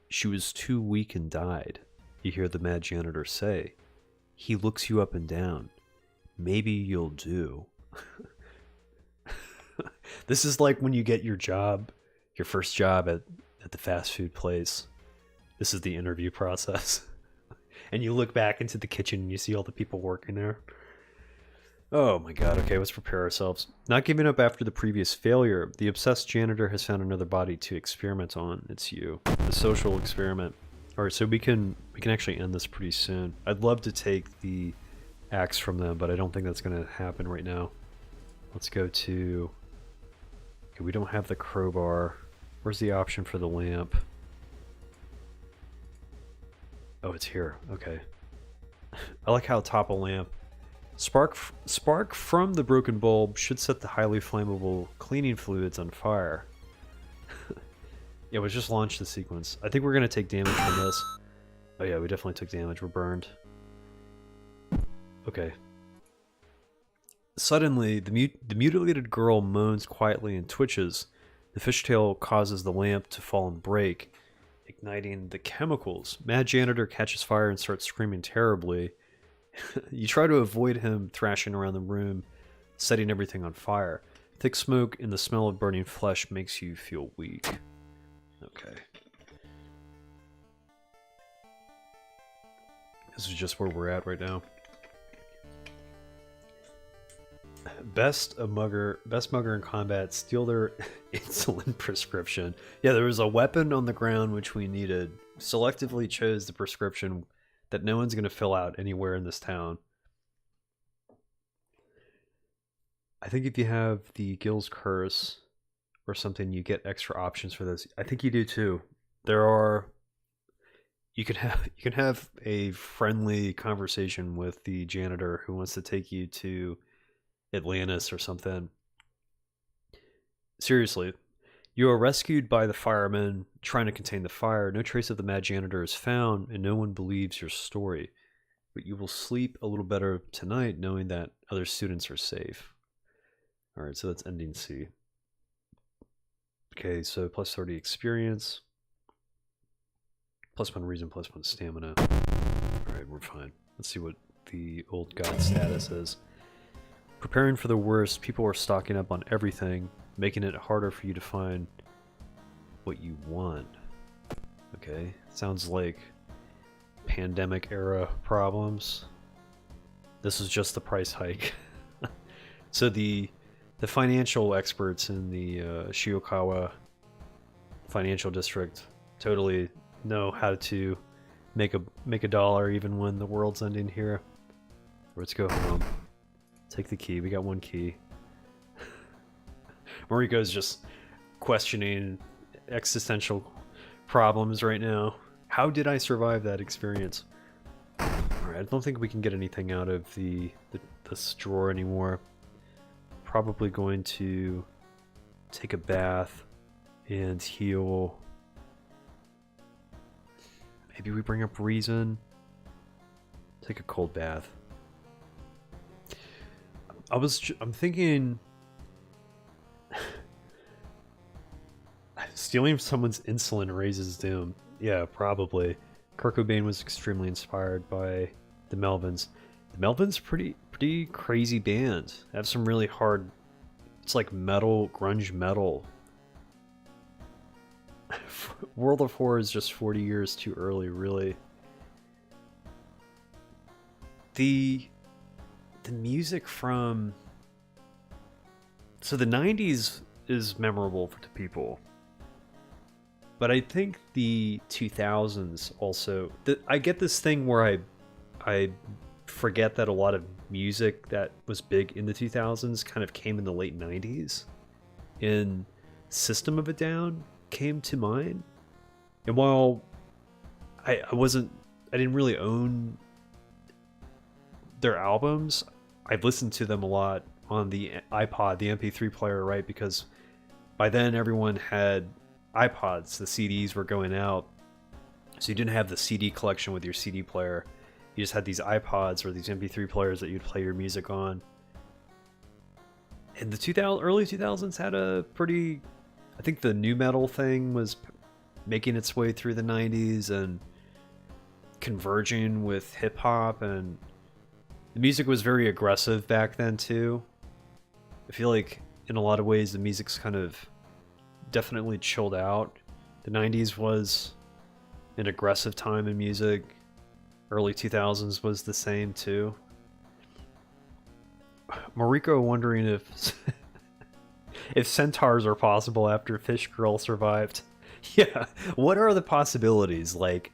She was too weak and died, you hear the mad janitor say. He looks you up and down. Maybe you'll do. This is like when you get your first job at the fast food place. This is the interview process. And you look back into the kitchen and you see all the people working there. Oh my god, okay, let's prepare ourselves. Not giving up after the previous failure, the obsessed janitor has found another body to experiment on. It's you. The social experiment. Alright, so we can actually end this pretty soon. I'd love to take the axe from them, but I don't think that's going to happen right now. Let's go to... Okay, we don't have the crowbar. Where's the option for the lamp? Oh, it's here. Okay. I like how top of lamp Spark from the broken bulb should set the highly flammable cleaning fluids on fire. Yeah, we just launched the sequence. I think we're gonna take damage from this. Oh yeah, we definitely took damage. We're burned. Okay. Suddenly, the mutilated girl moans quietly and twitches. The fishtail causes the lamp to fall and break, igniting the chemicals. Mad Janitor catches fire and starts screaming terribly. You try to avoid him thrashing around the room, setting everything on fire. Thick smoke and the smell of burning flesh makes you feel weak. Okay. This is just where we're at right now. Best mugger in combat, steal their insulin prescription. Yeah, there was a weapon on the ground which we needed. Selectively chose the prescription that no one's going to fill out anywhere in this town. I think if you have the Gill's Curse or something, you get extra options for this. I think you do too. There are... You can have a friendly conversation with the janitor who wants to take you to Atlantis or something. Seriously. You are rescued by the firemen trying to contain the fire. No trace of the mad janitor is found, and no one believes your story. But you will sleep a little better tonight knowing that other students are safe. Alright, so that's ending C. Okay, so plus 30 experience. Plus 1 reason, plus 1 stamina. Alright, we're fine. Let's see what the old god status is. Preparing for the worst, people are stocking up on everything, making it harder for you to find what you want. Okay, sounds like pandemic era problems. This is just the price hike. So the financial experts in the Shiokawa financial district totally know how to make a dollar even when the world's ending here. Let's go home. Take the key. We got one key. Mariko's just questioning existential problems right now. How did I survive that experience? Alright, I don't think we can get anything out of this drawer anymore. Probably going to take a bath and heal. Maybe we bring up reason. Take a cold bath. I'm thinking stealing someone's insulin raises doom. Yeah, probably. Kurt Cobain was extremely inspired by the Melvins. The Melvins pretty crazy band. They have some really hard, it's like metal, grunge metal. World of Horror is just 40 years too early, really. The music from... So the 90s is memorable to people. But I think the 2000s also... I get this thing where I forget that a lot of music that was big in the 2000s kind of came in the late 90s. And System of a Down came to mind. And while I didn't really own their albums, I've listened to them a lot on the iPod, the MP3 player, right? Because by then everyone had iPods, the CDs were going out. So you didn't have the CD collection with your CD player. You just had these iPods or these MP3 players that you'd play your music on. And the early 2000s had a pretty... I think the nu metal thing was making its way through the 90s and converging with hip-hop, and the music was very aggressive back then too. I feel like in a lot of ways the music's kind of definitely chilled out. The 90s was an aggressive time in music. Early 2000s was the same too. Mariko wondering if centaurs are possible after Fish Girl survived. Yeah, what are the possibilities? Like,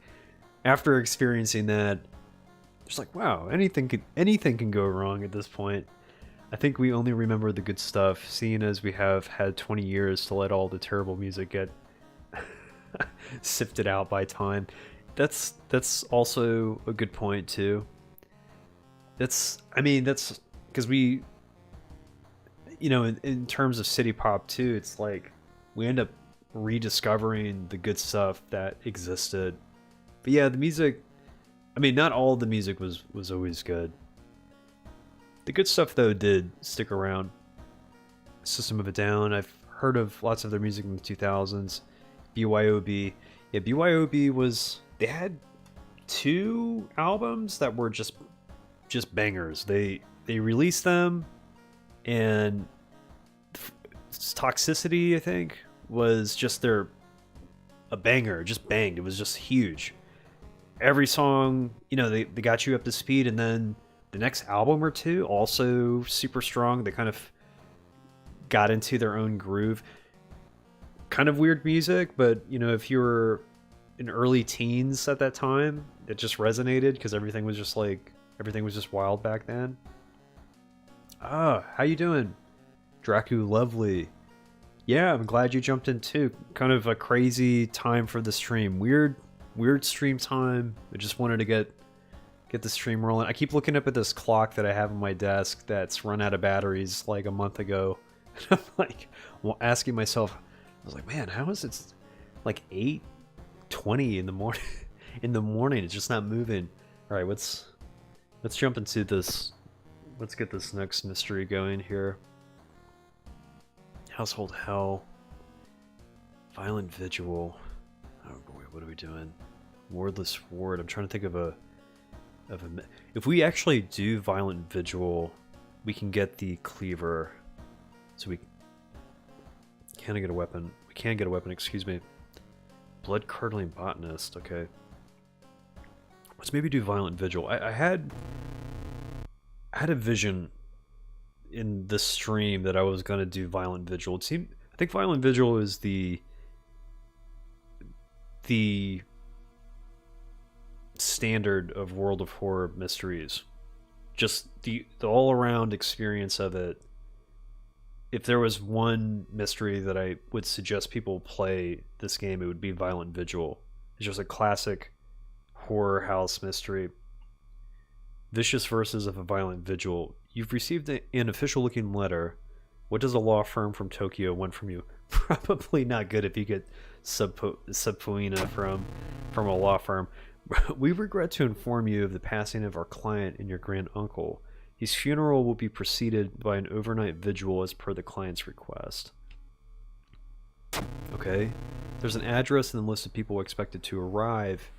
after experiencing that, it's like, wow, anything can go wrong at this point. I think we only remember the good stuff, seeing as we have had 20 years to let all the terrible music get sifted out by time. That's also a good point too. I mean, that's because we, you know, in terms of city pop too, it's like we end up rediscovering the good stuff that existed. But yeah, the music, I mean, not all the music was always good. The good stuff though did stick around. System of a Down, I've heard of lots of their music in the 2000s. BYOB, yeah, BYOB was, they had 2 albums that were just bangers. They released them, and Toxicity, I think, was just a banger, just banged. It was just huge. Every song, you know, they got you up to speed, and then the next album or 2 also super strong. They kind of got into their own groove. Kind of weird music, but you know, if you were in early teens at that time, it just resonated because everything was just wild back then. Ah, how you doing? Dracu Lovely. Yeah, I'm glad you jumped in too. Kind of a crazy time for the stream. Weird stream time. I just wanted to get the stream rolling. I keep looking up at this clock that I have on my desk that's run out of batteries like a month ago. I'm like, well, asking myself, I was like, man, how is it like 8:20 in the morning? In the morning, it's just not moving. All right, let's jump into this. Let's get this next mystery going here. Household Hell. Violent Vigil. Oh boy, what are we doing? Wordless Ward. I'm trying to think of a. If we actually do Violent Vigil, we can get the cleaver. So we can get a weapon. We can get a weapon, excuse me. Blood Curdling Botanist, okay. Let's maybe do Violent Vigil. I had a vision in this stream that I was going to do Violent Vigil. It seemed, I think Violent Vigil is the standard of World of Horror mysteries. Just the all-around experience of it. If there was one mystery that I would suggest people play this game, it would be Violent Vigil. It's just a classic horror house mystery. Vicious Verses of a Violent Vigil. You've received an official-looking letter. What does a law firm from Tokyo want from you? Probably not good if you get subpoena from a law firm. We regret to inform you of the passing of our client and your grand uncle. His funeral will be preceded by an overnight vigil as per the client's request. Okay. There's an address and a list of people expected to arrive.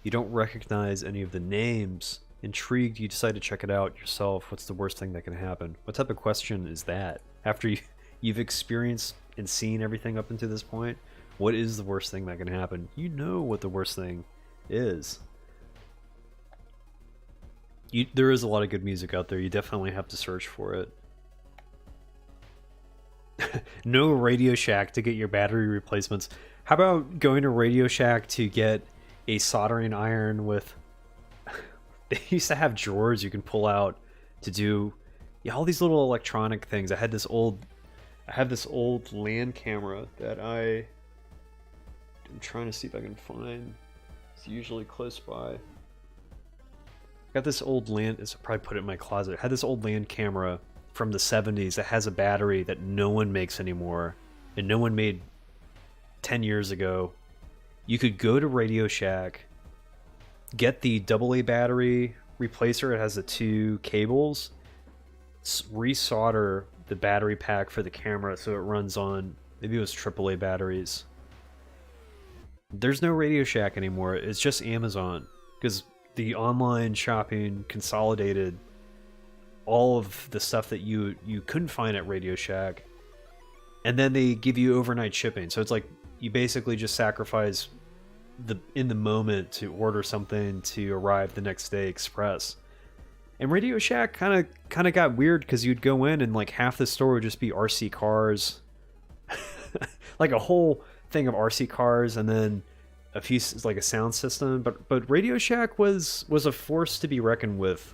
You don't recognize any of the names. Intrigued, you decide to check it out yourself. What's the worst thing that can happen? What type of question is that? After you've experienced and seen everything up until this point, what is the worst thing that can happen? You know what the worst thing is. There is a lot of good music out there. You definitely have to search for it. No Radio Shack to get your battery replacements. How about going to Radio Shack to get a soldering iron with... They used to have drawers you can pull out to do all these little electronic things. I have this old LAN camera that I'm trying to see if I can find. It's usually close by. Got this old LAN, I'll probably put it in my closet. I had this old LAN camera from the 70s that has a battery that no one makes anymore, and no one made 10 years ago. You could go to Radio Shack, get the AA battery replacer. It has the 2 cables. Resolder the battery pack for the camera so it runs on, maybe it was AAA batteries. There's no Radio Shack anymore. It's just Amazon, because the online shopping consolidated all of the stuff that you couldn't find at Radio Shack, and then they give you overnight shipping. So it's like you basically just sacrifice in the moment to order something to arrive the next day express. And Radio Shack kind of got weird because you'd go in and like half the store would just be RC cars, like a whole thing of RC cars, and then a piece like a sound system. But Radio Shack was a force to be reckoned with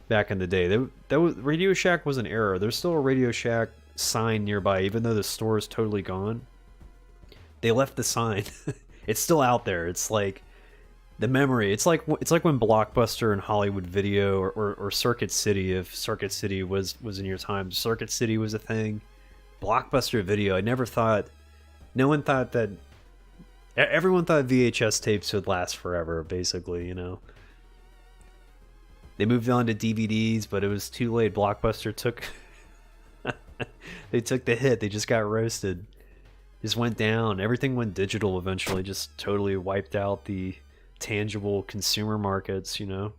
back in the day. Radio Shack was an error. There's still a Radio Shack sign nearby, even though the store is totally gone. They left the sign. It's still out there. It's like The memory. It's like when Blockbuster and Hollywood Video or Circuit City, if Circuit City was in your time, Circuit City was a thing. Blockbuster Video. I never thought. No one thought that. Everyone thought VHS tapes would last forever. Basically, you know. They moved on to DVDs, but it was too late. Blockbuster took. They took the hit. They just got roasted. Just went down. Everything went digital eventually. Just totally wiped out the tangible consumer markets, you know.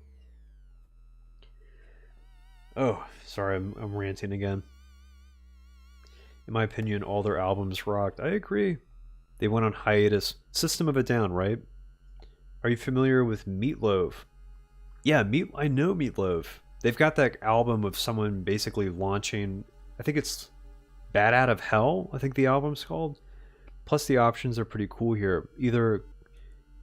Oh, sorry, I'm ranting again. In my opinion, all their albums rocked. I agree. They went on hiatus. System of a Down, right? Are you familiar with Meatloaf? Yeah, I know Meatloaf. They've got that album of someone basically launching. I think it's Bat Out of Hell. I think the album's called. Plus, the options are pretty cool here. Either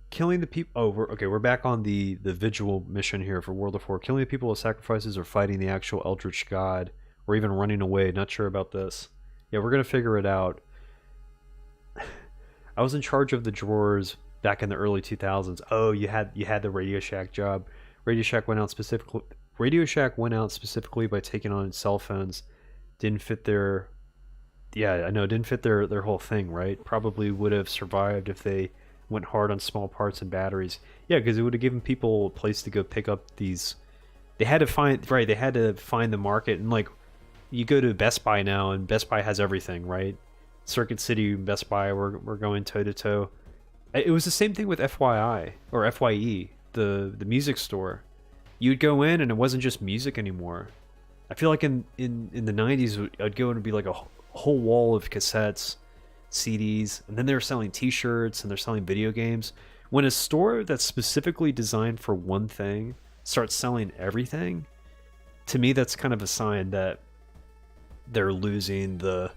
killing the people. Oh, we're back on the Vigil mission here for World of War. Killing the people with sacrifices, or fighting the actual Eldritch God, or even running away. Not sure about this. Yeah, we're gonna figure it out. I was in charge of the drawers back in the early 2000s. Oh, you had the Radio Shack job. Radio Shack went out specifically by taking on cell phones. Didn't fit their. Yeah, I know. Didn't fit their whole thing, right? Probably would have survived if they went hard on small parts and batteries. Yeah, because it would have given people a place to go pick up these. They had to find the market, and like, you go to Best Buy now, and Best Buy has everything, right? Circuit City, Best Buy, we're going toe to toe. It was the same thing with FYI or FYE, the music store. You'd go in, and it wasn't just music anymore. I feel like in the 90s, I'd go in and be like a whole wall of cassettes, CDs, and then they were selling t-shirts and they're selling video games. When a store that's specifically designed for one thing starts selling everything, to me that's kind of a sign that they're losing the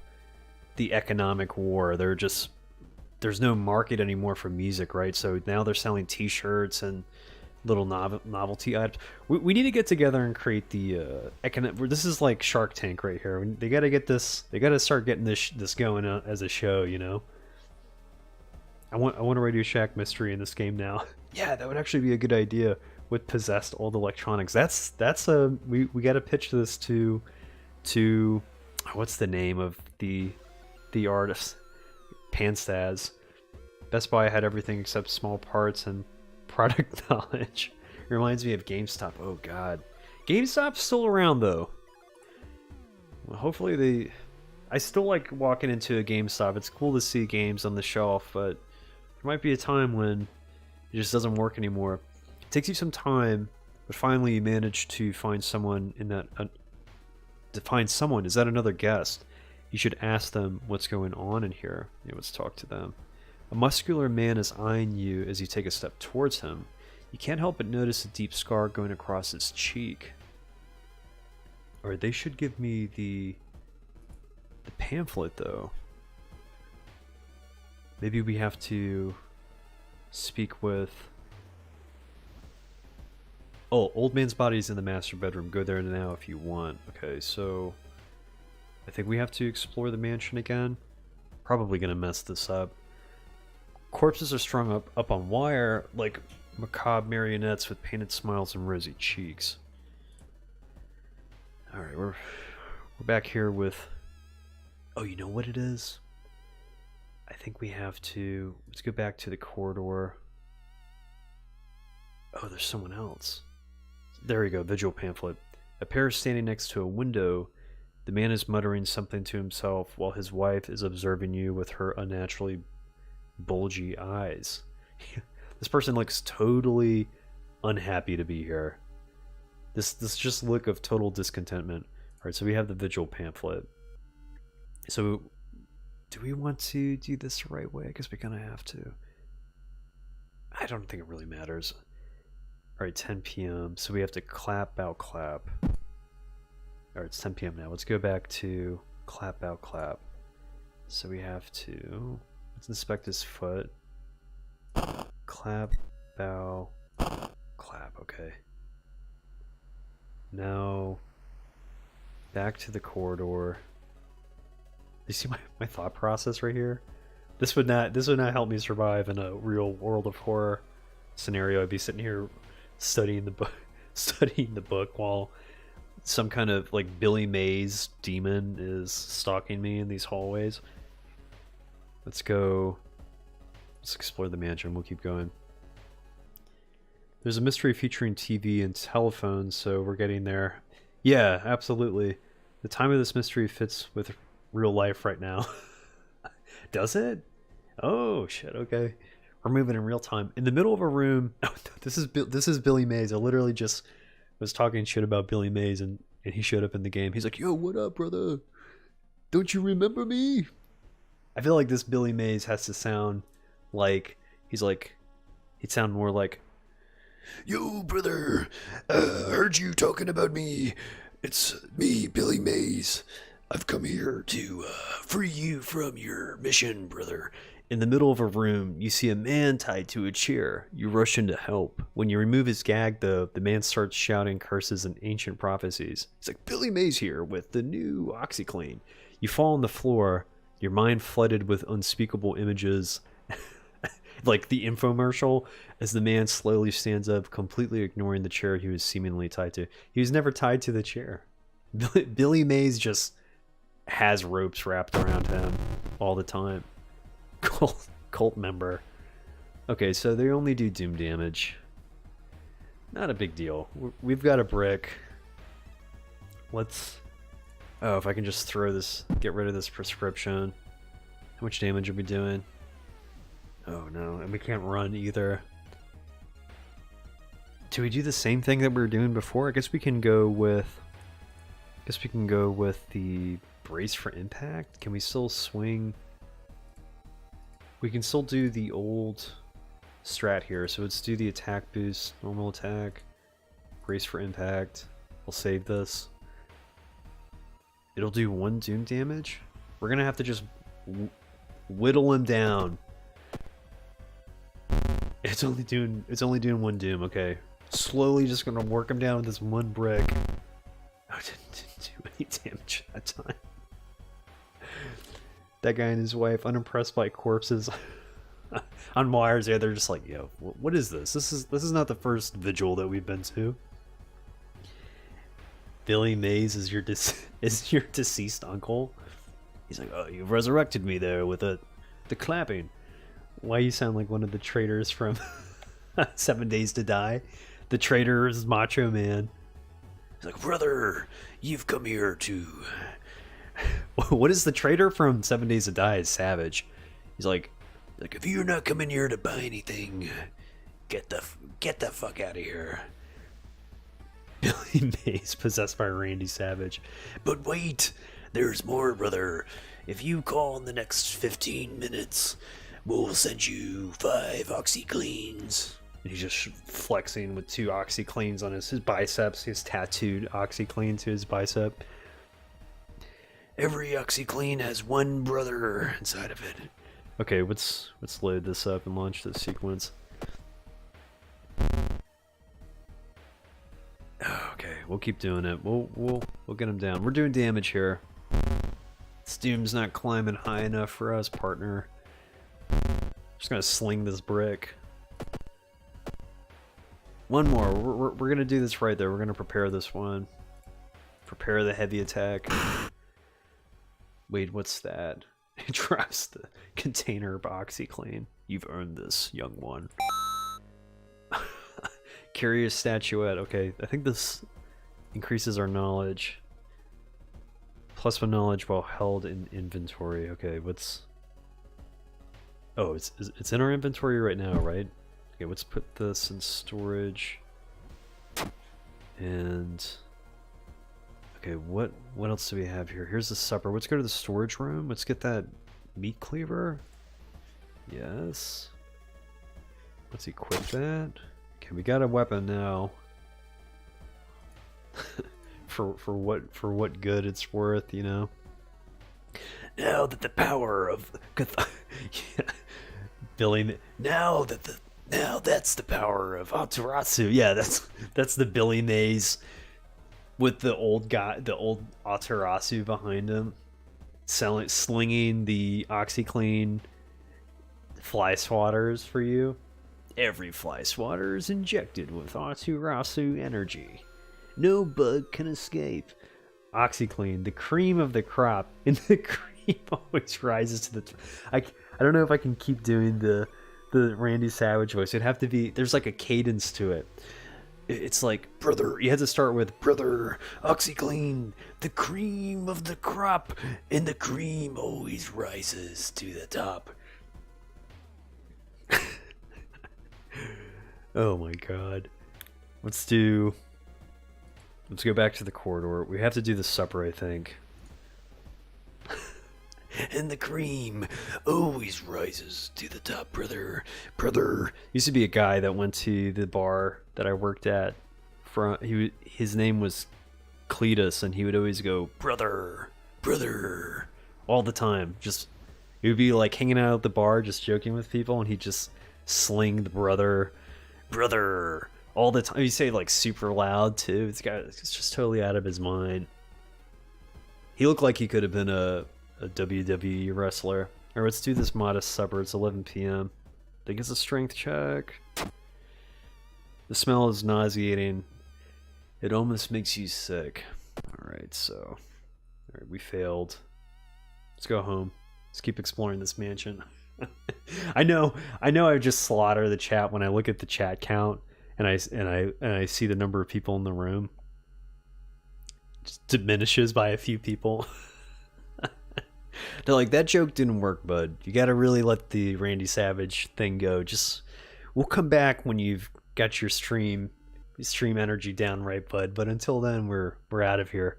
economic war. There's no market anymore for music, right? So now they're selling t-shirts and little novelty items. We need to get together and create the this is like Shark Tank right here. They got to get this. They got to start getting this going as a show. You know. I want a Radio Shack mystery in this game now. Yeah, that would actually be a good idea with possessed old electronics. We got to pitch this to what's the name of the artist? Panstaz. Best Buy had everything except small parts and product knowledge. It reminds me of GameStop. Oh god. GameStop's still around though. Well, hopefully I still like walking into a GameStop. It's cool to see games on the shelf, but there might be a time when it just doesn't work anymore. It takes you some time, but finally you manage to find someone in that is that another guest? You should ask them what's going on in here. Yeah, let's talk to them. A muscular man is eyeing you as you take a step towards him. You can't help but notice a deep scar going across his cheek. Alright, they should give me the pamphlet, though. Maybe we have to speak with... Oh, old man's body is in the master bedroom. Go there now if you want. Okay, so... I think we have to explore the mansion again. Probably gonna mess this up. Corpses are strung up on wire like macabre marionettes with painted smiles and rosy cheeks. Alright, we're back here with... Oh, you know what it is? I think we have to... Let's go back to the corridor. Oh, there's someone else. There we go, Vigil pamphlet. A pair is standing next to a window. The man is muttering something to himself while his wife is observing you with her unnaturally bulgy eyes. This person looks totally unhappy to be here. This just look of total discontentment. Alright, so we have the Vigil pamphlet. So, do we want to do this the right way? I guess we kind of have to. I don't think it really matters. Alright, 10 p.m. So we have to clap, bow, clap. Alright, it's 10 p.m. now. Let's go back to clap, bow, clap. So we have to... Let's inspect his foot. Clap, bow, clap. Okay. Now, back to the corridor. You see my thought process right here? This would not help me survive in a real world of horror. scenario, I'd be sitting here studying the book, studying the book while some kind of like Billy Mays demon is stalking me in these hallways. Let's go. Let's explore the mansion. We'll keep going. There's a mystery featuring TV and telephone, so we're getting there. Yeah, absolutely. The time of this mystery fits with real life right now. Does it? Oh shit. Okay, we're moving in real time. In the middle of a room. Oh, this is Billy Mays. I literally just was talking shit about Billy Mays, and he showed up in the game. He's like, "Yo, what up, brother? Don't you remember me?" I feel like this Billy Mays has to sound like he'd sound more like, "Yo, brother, heard you talking about me. It's me, Billy Mays. I've come here to free you from your mission, brother." In the middle of a room, you see a man tied to a chair. You rush in to help. When you remove his gag, the man starts shouting curses and ancient prophecies. He's like, "Billy Mays here with the new OxyClean." You fall on the floor, your mind flooded with unspeakable images, like the infomercial, as the man slowly stands up, completely ignoring the chair he was seemingly tied to. He was never tied to the chair. Billy Mays just has ropes wrapped around him all the time. Cult member. Okay, so they only do doom damage. Not a big deal. We've got a brick. Let's... Oh, if I can just throw this... Get rid of this prescription. How much damage are we doing? Oh no, and we can't run either. Do we do the same thing that we were doing before? I guess we can go with... the brace for impact. Can we still swing? We can still do the old strat here. So let's do the attack boost, normal attack, brace for impact. We'll save this. It'll do 1 doom damage. We're gonna have to just whittle him down. It's only doing 1 doom. Okay, slowly just gonna work him down with this 1 brick. Oh, didn't do any damage that time. That guy and his wife, unimpressed by corpses on wires. Yeah, they're just like, "Yo, what is this? This is not the first vigil that we've been to." Billy Mays is your deceased uncle. He's like, "Oh, you've resurrected me there with the clapping." Why you sound like one of the traitors from 7 Days to Die? The traitor is Macho Man. He's like, "Brother, you've come here to..." What is the traitor from 7 Days to Die? Is Savage. He's like, "If you're not coming here to buy anything, get the fuck out of here." Billy Mays possessed by Randy Savage. "But wait, there's more, brother. If you call in the next 15 minutes, we'll send you 5 OxyCleans." And he's just flexing with 2 OxyCleans on his biceps. He has tattooed OxyClean to his bicep. "Every OxyClean has 1 brother inside of it." Okay, let's load this up and launch this sequence. Okay, we'll keep doing it. We'll get him down. We're doing damage here. This doom's not climbing high enough for us, partner. Just gonna sling this brick. 1 more. We're gonna do this right there. We're gonna prepare this one. Prepare the heavy attack. Wait, what's that? It drops the container of OxyClean. "You've earned this, young one." Curious statuette. Okay, I think this increases our knowledge. +1 knowledge while held in inventory. Okay, what's... Oh, it's in our inventory right now, right? Okay, let's put this in storage. And... Okay, what else do we have here? Here's the supper. Let's go to the storage room. Let's get that meat cleaver. Yes. Let's equip that. Okay, we got a weapon now. for what good it's worth, you know. Now that the power of yeah. Billy. Now that's the power of Amaterasu. Yeah, that's the Billy Mays. With the old guy, the old Amaterasu behind him, slinging the OxyClean fly swatters for you. Every fly swatter is injected with Aturasu energy. No bug can escape. OxyClean, the cream of the crop, and the cream always rises to the I don't know if I can keep doing the Randy Savage voice. It'd have to be, there's like a cadence to it. It's like, brother, you had to start with, brother, OxyClean, the cream of the crop, and the cream always rises to the top. Oh my god. Let's go back to the corridor. We have to do the supper, I think. And the cream always rises to the top, brother. Brother. Used to be a guy that went to the bar that I worked at. His name was Cletus, and he would always go, brother, brother, all the time. He would be like hanging out at the bar, just joking with people, and he'd just sling the brother all the time. He'd say like super loud too. This guy is just totally out of his mind. He looked like he could have been a WWE wrestler. Alright, let's do this modest supper. It's 11 p.m. I think it's a strength check. The smell is nauseating. It almost makes you sick. Alright, we failed. Let's go home. Let's keep exploring this mansion. I know I just slaughter the chat when I look at the chat count and I see the number of people in the room. It just diminishes by a few people. They're like, that joke didn't work, bud. You gotta really let the Randy Savage thing go. We'll come back when you've got your stream energy down right, bud. But until then, we're out of here.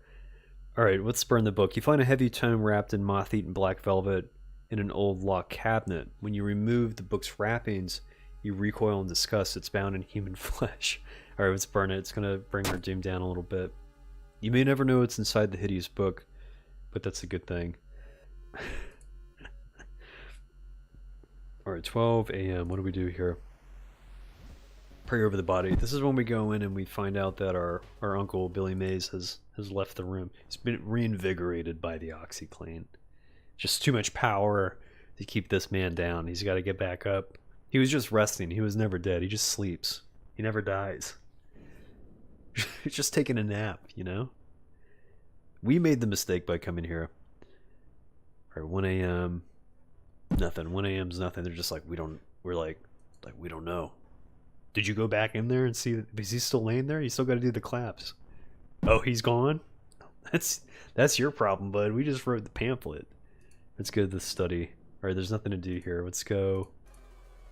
Alright, let's burn the book. You find a heavy tome wrapped in moth-eaten black velvet in an old locked cabinet. When you remove the book's wrappings, you recoil in disgust. It's bound in human flesh. Alright, let's burn it. It's gonna bring our doom down a little bit. You may never know what's inside the hideous book, but that's a good thing. Alright, 12 a.m. What do we do here? Pray over the body. This is when we go in and we find out that our uncle Billy Mays has left the room. He's been reinvigorated by the OxyClean. Just too much power to keep this man down. He's got to get back up. He was just resting. He was never dead. He just sleeps. He never dies. He's just taking a nap, you know? We made the mistake by coming here. All right, 1 a.m. Nothing. 1 a.m.'s nothing. They're just like, we don't know. Did you go back in there and see? Is he still laying there? You still got to do the claps. Oh, he's gone? That's your problem, bud. We just wrote the pamphlet. Let's go to the study. Alright, there's nothing to do here. Let's go.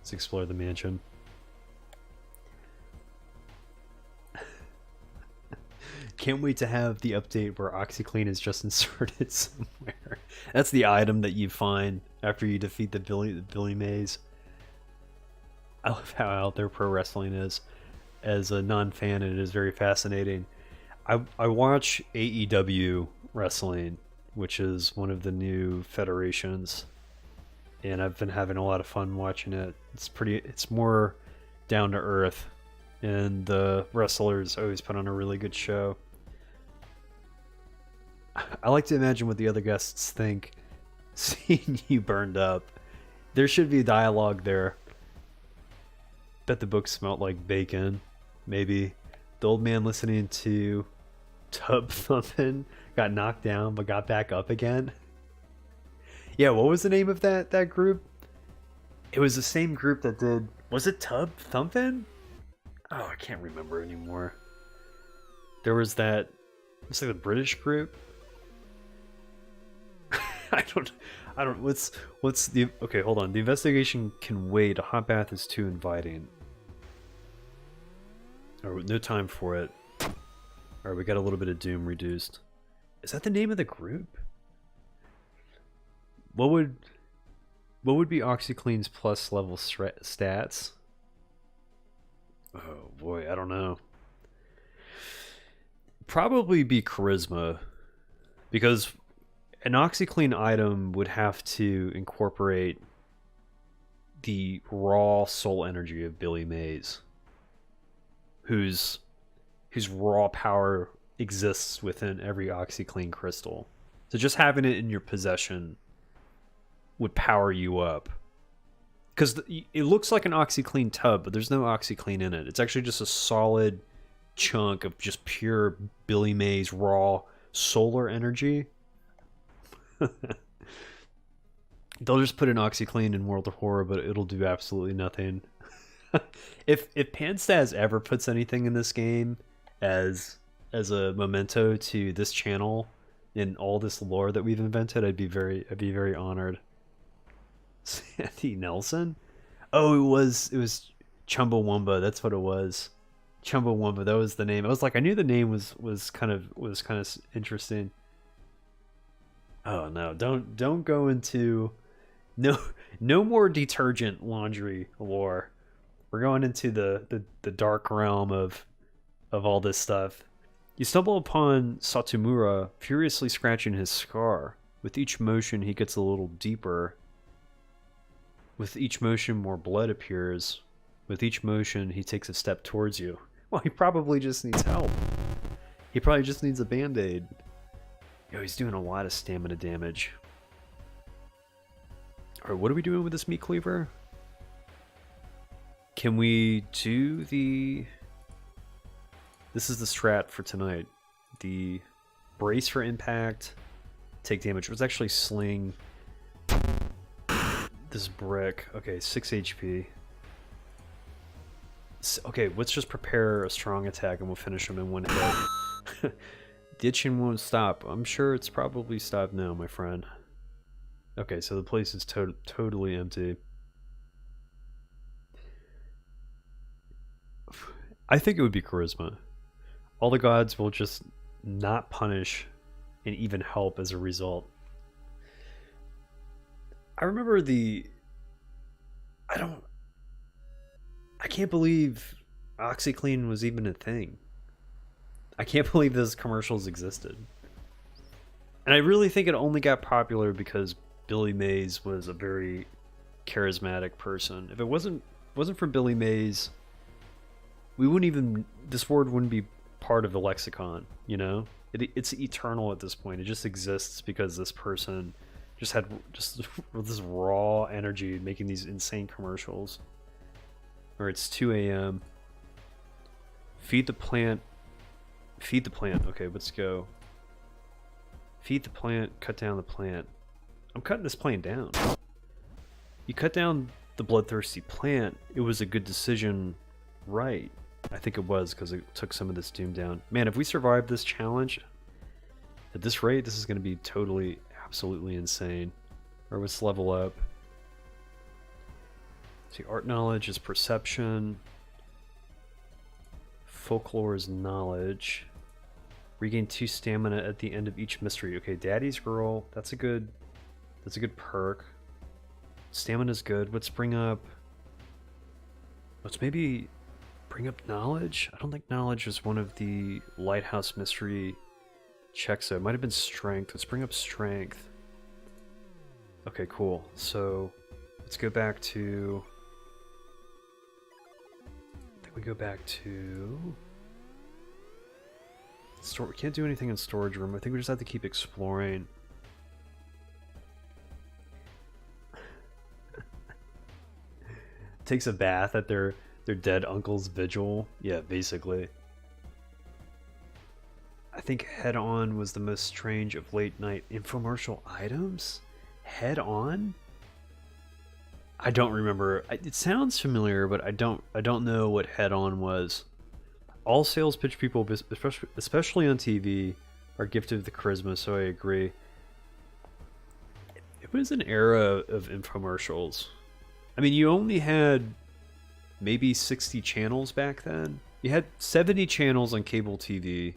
Let's explore the mansion. Can't wait to have the update where OxyClean is just inserted somewhere. That's the item that you find after you defeat the Billy Mays. I love how out there pro wrestling is. As a non-fan, it is very fascinating. I watch AEW wrestling, which is one of the new federations, and I've been having a lot of fun watching it. It's more down to earth, and the wrestlers always put on a really good show. I like to imagine what the other guests think seeing you burned up. There should be dialogue there. Bet the book smelled like bacon. Maybe the old man listening to tub thumping got knocked down but got back up again. Yeah, what was the name of that group? It was the same group that did, was it Tub Thumpin'? Oh, I can't remember anymore. There was that, it's like the British group. I don't, what's the, okay, hold on. The investigation can wait. A hot bath is too inviting. Or no time for it. Alright, we got a little bit of doom reduced. Is that the name of the group? What would be OxyClean's plus level stats? Oh boy, I don't know. Probably be charisma, because an OxyClean item would have to incorporate the raw soul energy of Billy Mays, whose raw power exists within every OxyClean crystal. So just having it in your possession would power you up. because it looks like an OxyClean tub, but there's no OxyClean in it. It's actually just a solid chunk of just pure Billy Mays raw solar energy. They'll just put an OxyClean in World of Horror, but it'll do absolutely nothing. If Panstaz ever puts anything in this game as a memento to this channel and all this lore that we've invented, I'd be very honored. Sandy Nelson? Oh, it was Chumbawamba. That's what it was. Chumbawamba. That was the name. I was like, I knew the name was kind of interesting. Oh no! Don't go into no more detergent laundry lore. We're going into the dark realm of all this stuff. You stumble upon Satomura furiously scratching his scar. With each motion, he gets a little deeper. With each motion, more blood appears. With each motion, he takes a step towards you. Well, he probably just needs help. He probably just needs a band-aid. Yo, he's doing a lot of stamina damage. Alright, what are we doing with this meat cleaver? Can we do the... This is the strat for tonight. The brace for impact, take damage. It was actually sling this brick. Okay, 6 HP. Okay, let's just prepare a strong attack and we'll finish him in one hit. The itching won't stop. I'm sure it's probably stopped now, my friend. Okay, so the place is totally empty. I think it would be charisma. All the gods will just not punish and even help as a result. I remember I can't believe OxyClean was even a thing. I can't believe those commercials existed. And I really think it only got popular because Billy Mays was a very charismatic person. If it wasn't for Billy Mays, this word wouldn't be part of the lexicon, you know? It's eternal at this point. It just exists because this person just had this raw energy making these insane commercials. Or it's 2 a.m. Feed the plant. Feed the plant. Okay, let's go. Feed the plant, cut down the plant. I'm cutting this plant down. You cut down the bloodthirsty plant. It was a good decision, right? I think it was, because it took some of this doom down. Man, if we survive this challenge, at this rate, this is going to be totally, absolutely insane. Or let's level up. See, art knowledge is perception. Folklore is knowledge. Regain 2 stamina at the end of each mystery. Okay, Daddy's Girl. That's a good perk. Stamina's good. Let's bring up... Let's maybe bring up knowledge? I don't think knowledge was one of the Lighthouse mystery checks. So it might have been strength. Let's bring up strength. Okay, cool. So let's go back to... I think we go back to... We can't do anything in storage room. I think we just have to keep exploring. Takes a bath at their dead uncle's vigil. Yeah, basically. I think Head On was the most strange of late night infomercial items? Head On? I don't remember. It sounds familiar, but I don't know what Head On was. All sales pitch people, especially on TV, are gifted with the charisma, so I agree. It was an era of infomercials. I mean, you only had maybe 60 channels back then. You had 70 channels on cable TV.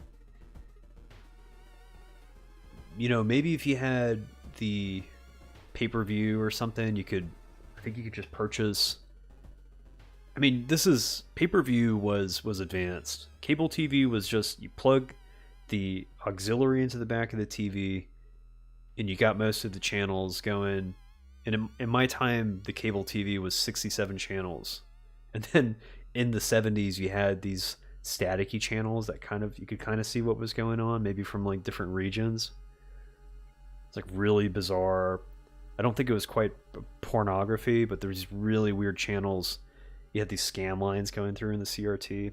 You know, maybe if you had the pay-per-view or something, I think you could just purchase... I mean, pay-per-view was advanced. Cable TV was just, you plug the auxiliary into the back of the TV, and you got most of the channels going. And in my time, the cable TV was 67 channels. And then in the 70s, you had these staticky channels that you could kind of see what was going on, maybe from like different regions. It's like really bizarre. I don't think it was quite pornography, but there was these really weird channels. You had these scam lines going through in the CRT.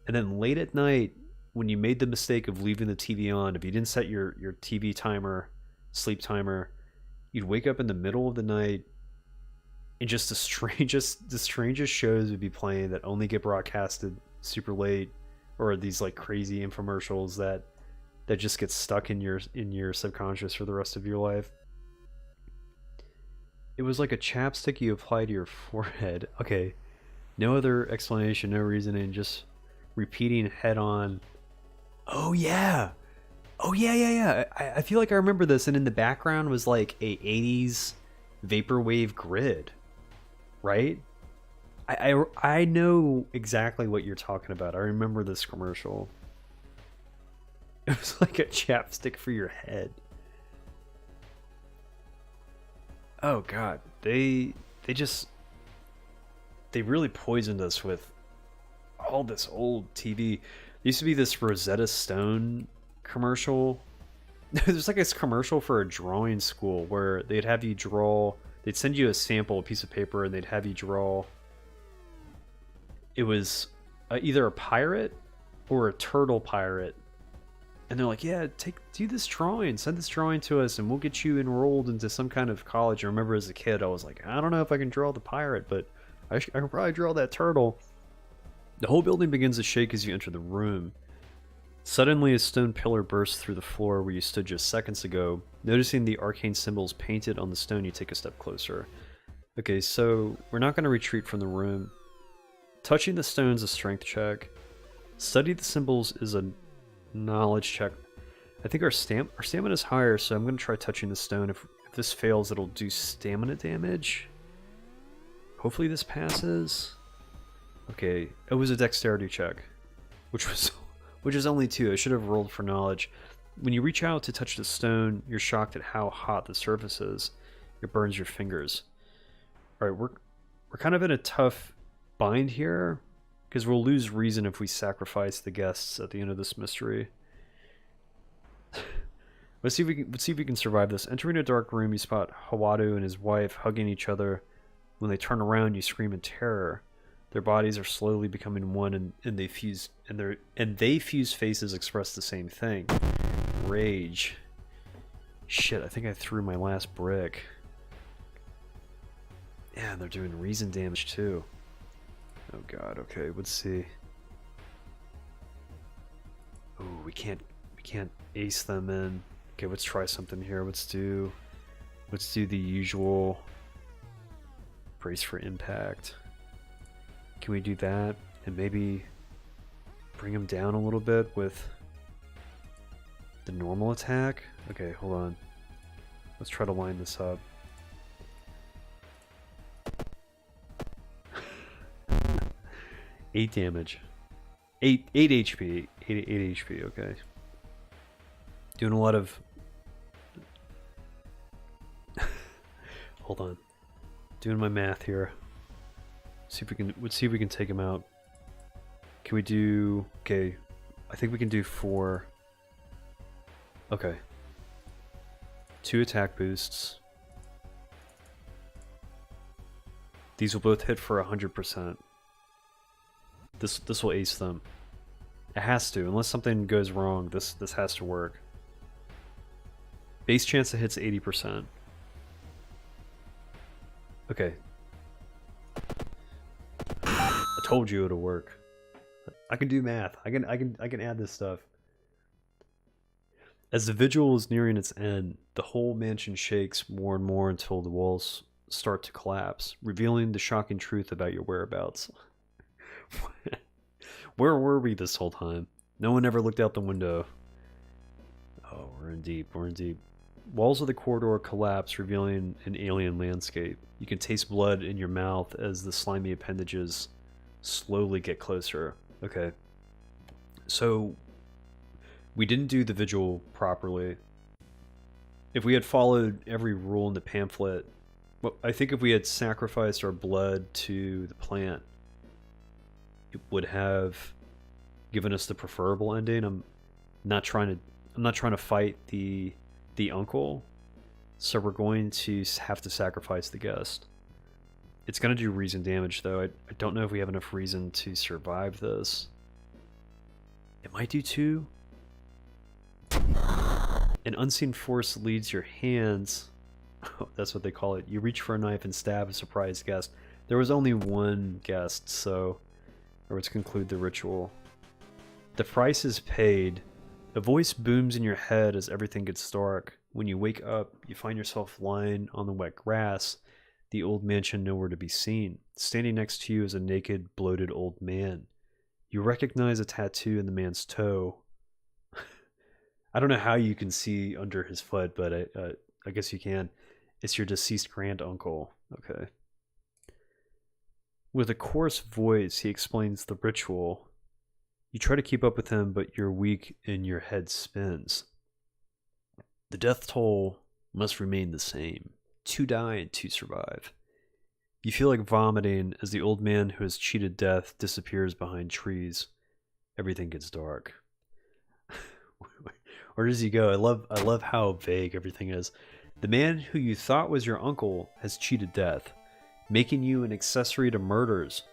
And then late at night, when you made the mistake of leaving the TV on, if you didn't set your TV timer, sleep timer, you'd wake up in the middle of the night and just the strangest shows would be playing that only get broadcasted super late, or these like crazy infomercials that just get stuck in your subconscious for the rest of your life. It was like a chapstick you apply to your forehead. Okay, no other explanation, no reasoning, just repeating head on. Oh yeah. Oh yeah. I feel like I remember this, and in the background was like a 80s vaporwave grid, right? I know exactly what you're talking about. I remember this commercial. It was like a chapstick for your head. Oh god, they really poisoned us with all this old TV. There used to be this Rosetta Stone commercial. There's like this commercial for a drawing school where they'd have you draw. They'd send you a sample, a piece of paper, and they'd have you draw. It was either a pirate or a turtle pirate, and they're like, "Yeah, do this drawing, send this drawing to us, and we'll get you enrolled into some kind of college." I remember as a kid, I was like, "I don't know if I can draw the pirate, but I can probably draw that turtle." The whole building begins to shake as you enter the room. Suddenly, a stone pillar bursts through the floor where you stood just seconds ago. Noticing the arcane symbols painted on the stone, you take a step closer. Okay, so we're not going to retreat from the room. Touching the stone is a strength check. Study the symbols is a knowledge check. I think our stamina is higher, so I'm going to try touching the stone. If this fails, it'll do stamina damage. Hopefully this passes. Okay, it was a dexterity check, which is only 2. I should have rolled for knowledge. When you reach out to touch the stone, you're shocked at how hot the surface is. It burns your fingers. All right, we're kind of in a tough bind here, because we'll lose reason if we sacrifice the guests at the end of this mystery. Let's see if we can survive this. Entering a dark room, you spot Hawadu and his wife hugging each other. When they turn around, you scream in terror. Their bodies are slowly becoming one, and they fuse, and they fuse faces express the same thing. Rage. Shit, I think I threw my last brick. Yeah, they're doing reason damage too. Oh god, okay, let's see. Oh, we can't ace them in. Okay, let's try something here. Let's do the usual brace for impact. Can we do that and maybe bring him down a little bit with the normal attack? Okay, hold on. Let's try to line this up. Eight damage. 8 HP. 8 HP, okay. Doing a lot of... Hold on. Doing my math here. Let's see if we can take him out. Can we do... Okay. I think we can do 4. Okay. 2 attack boosts. These will both hit for 100%. This will ace them. It has to, unless something goes wrong. This has to work. Base chance it hits 80%. Okay. I told you it'll work. I can do math. I can add this stuff. As the vigil is nearing its end, the whole mansion shakes more and more until the walls start to collapse, revealing the shocking truth about your whereabouts. Where were we this whole time? No one ever looked out the window. Oh, we're in deep. We're in deep. Walls of the corridor collapse, revealing an alien landscape. You can taste blood in your mouth as the slimy appendages slowly get closer. Okay. So, we didn't do the vigil properly. If we had followed every rule in the pamphlet, well, I think if we had sacrificed our blood to the plant, it would have given us the preferable ending. I'm not trying to fight the uncle, So we're going to have to sacrifice the guest. It's going to do reason damage, though. I don't know if we have enough reason to survive this. It might do 2. An unseen force leads your hands. Oh, that's what they call it. You reach for a knife and stab a surprised guest. There was only one guest, so let's conclude the ritual. The price is paid. A voice booms in your head as everything gets dark. When you wake up, you find yourself lying on the wet grass, the old mansion nowhere to be seen. Standing next to you is a naked, bloated old man. You recognize a tattoo in the man's toe. I don't know how you can see under his foot, but I guess you can. It's your deceased granduncle. Okay. With a coarse voice, he explains the ritual. You try to keep up with him, but you're weak and your head spins. The death toll must remain the same. 2 die and 2 survive. You feel like vomiting as the old man who has cheated death disappears behind trees. Everything gets dark. Where does he go? I love how vague everything is. The man who you thought was your uncle has cheated death, making you an accessory to murders.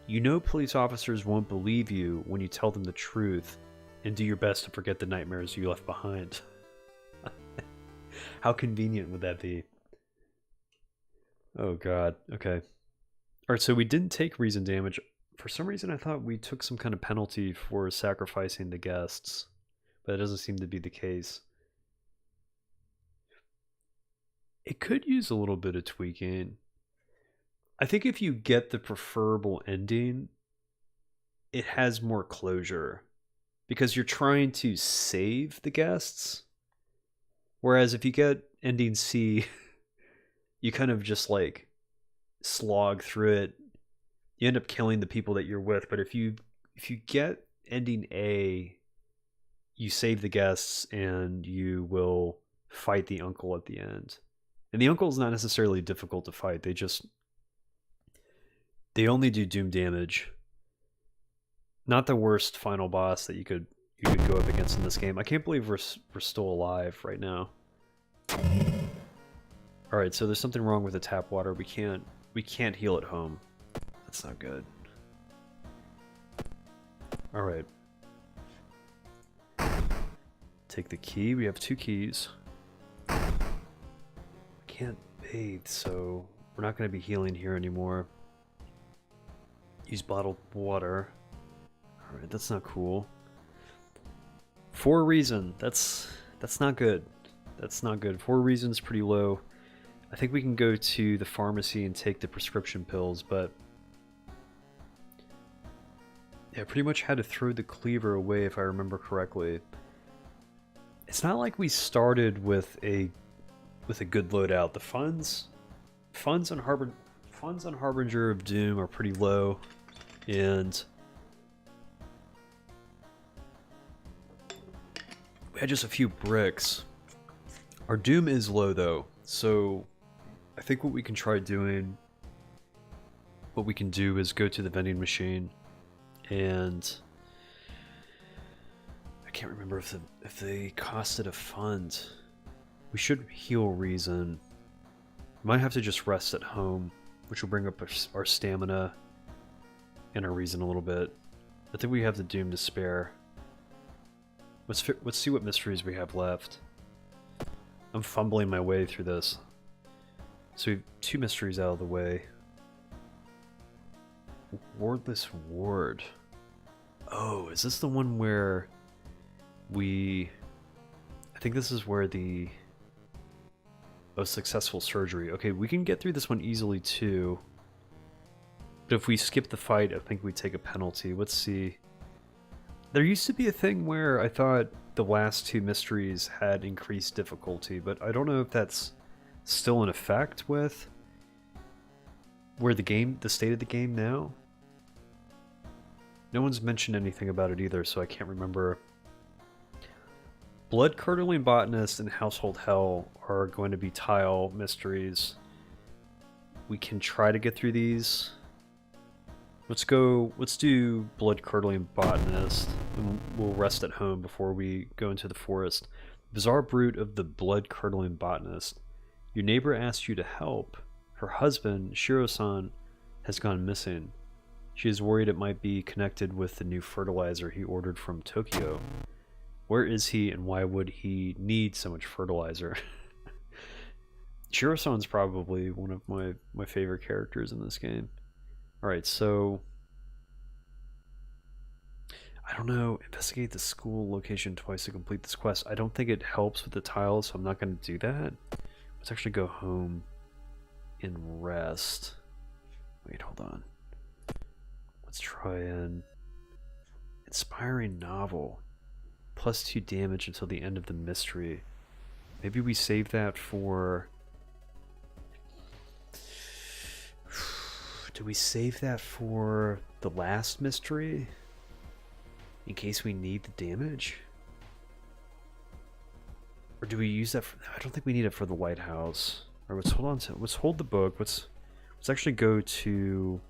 You know police officers won't believe you when you tell them the truth, and do your best to forget the nightmares you left behind. How convenient would that be? Oh god, okay. Alright, so we didn't take reason damage. For some reason I thought we took some kind of penalty for sacrificing the guests, but it doesn't seem to be the case. It could use a little bit of tweaking. I think if you get the preferable ending, it has more closure, because you're trying to save the guests. Whereas if you get ending C, you kind of just like slog through it. You end up killing the people that you're with. But if you get ending A, you save the guests and you will fight the uncle at the end. And the uncle is not necessarily difficult to fight. They only do doom damage. Not the worst final boss that you could go up against in this game. I can't believe we're still alive right now. Alright, so there's something wrong with the tap water. We can't heal at home. That's not good. Alright. Take the key. We have 2 keys. Can't bathe, so we're not going to be healing here anymore. Use bottled water. Alright, that's not cool. For a reason. That's not good. That's not good. 4 reasons pretty low. I think we can go to the pharmacy and take the prescription pills, but yeah, I pretty much had to throw the cleaver away if I remember correctly. It's not like we started with a good loadout. The funds on Harbinger of Doom are pretty low, and we had just a few bricks. Our Doom is low though, so I think what we can try doing, what we can do is go to the vending machine, and I can't remember if they costed a fund. We should heal reason. We might have to just rest at home, which will bring up our stamina and our reason a little bit. I think we have the Doom to spare. Let's see what mysteries we have left. I'm fumbling my way through this. So we have 2 mysteries out of the way. Wordless Ward. Oh, is this the one where I think this is where successful surgery. Okay, we can get through this one easily too. But if we skip the fight, I think we take a penalty. Let's see. There used to be a thing where I thought the last 2 mysteries had increased difficulty, but I don't know if that's still in effect with the state of the game now. No one's mentioned anything about it either, so I can't remember. Blood Curdling Botanist and Household Hell are going to be tile mysteries. We can try to get through these. Let's do Blood Curdling Botanist, and we'll rest at home before we go into the forest. Bizarre brute of the blood-curdling botanist. Your neighbor asked you to help. Her husband, Shiro-san, has gone missing. She is worried it might be connected with the new fertilizer he ordered from Tokyo. Where is he and why would he need so much fertilizer? Shiro-san's probably one of my favorite characters in this game. Alright, so... I don't know. Investigate the school location twice to complete this quest. I don't think it helps with the tiles, so I'm not going to do that. Let's actually go home and rest. Wait, hold on. Let's try an inspiring novel. +2 damage until the end of the mystery. Maybe we save that for... Do we save that for the last mystery? In case we need the damage? Or do we use that for... I don't think we need it for the lighthouse. Alright, let's hold the book. Let's actually go to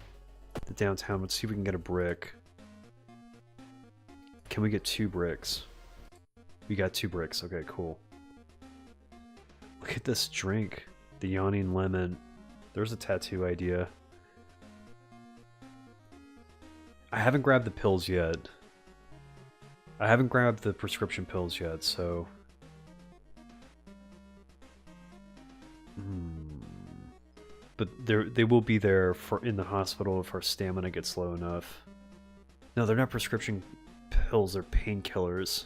the downtown. Let's see if we can get a brick. Can we get 2 bricks? We got 2 bricks. Okay, cool. Look at this drink. The Yawning Lemon. There's a tattoo idea. I haven't grabbed the pills yet. I haven't grabbed the prescription pills yet, so... But they will be there in the hospital if our stamina gets low enough. No, they're not prescription pills, they're painkillers.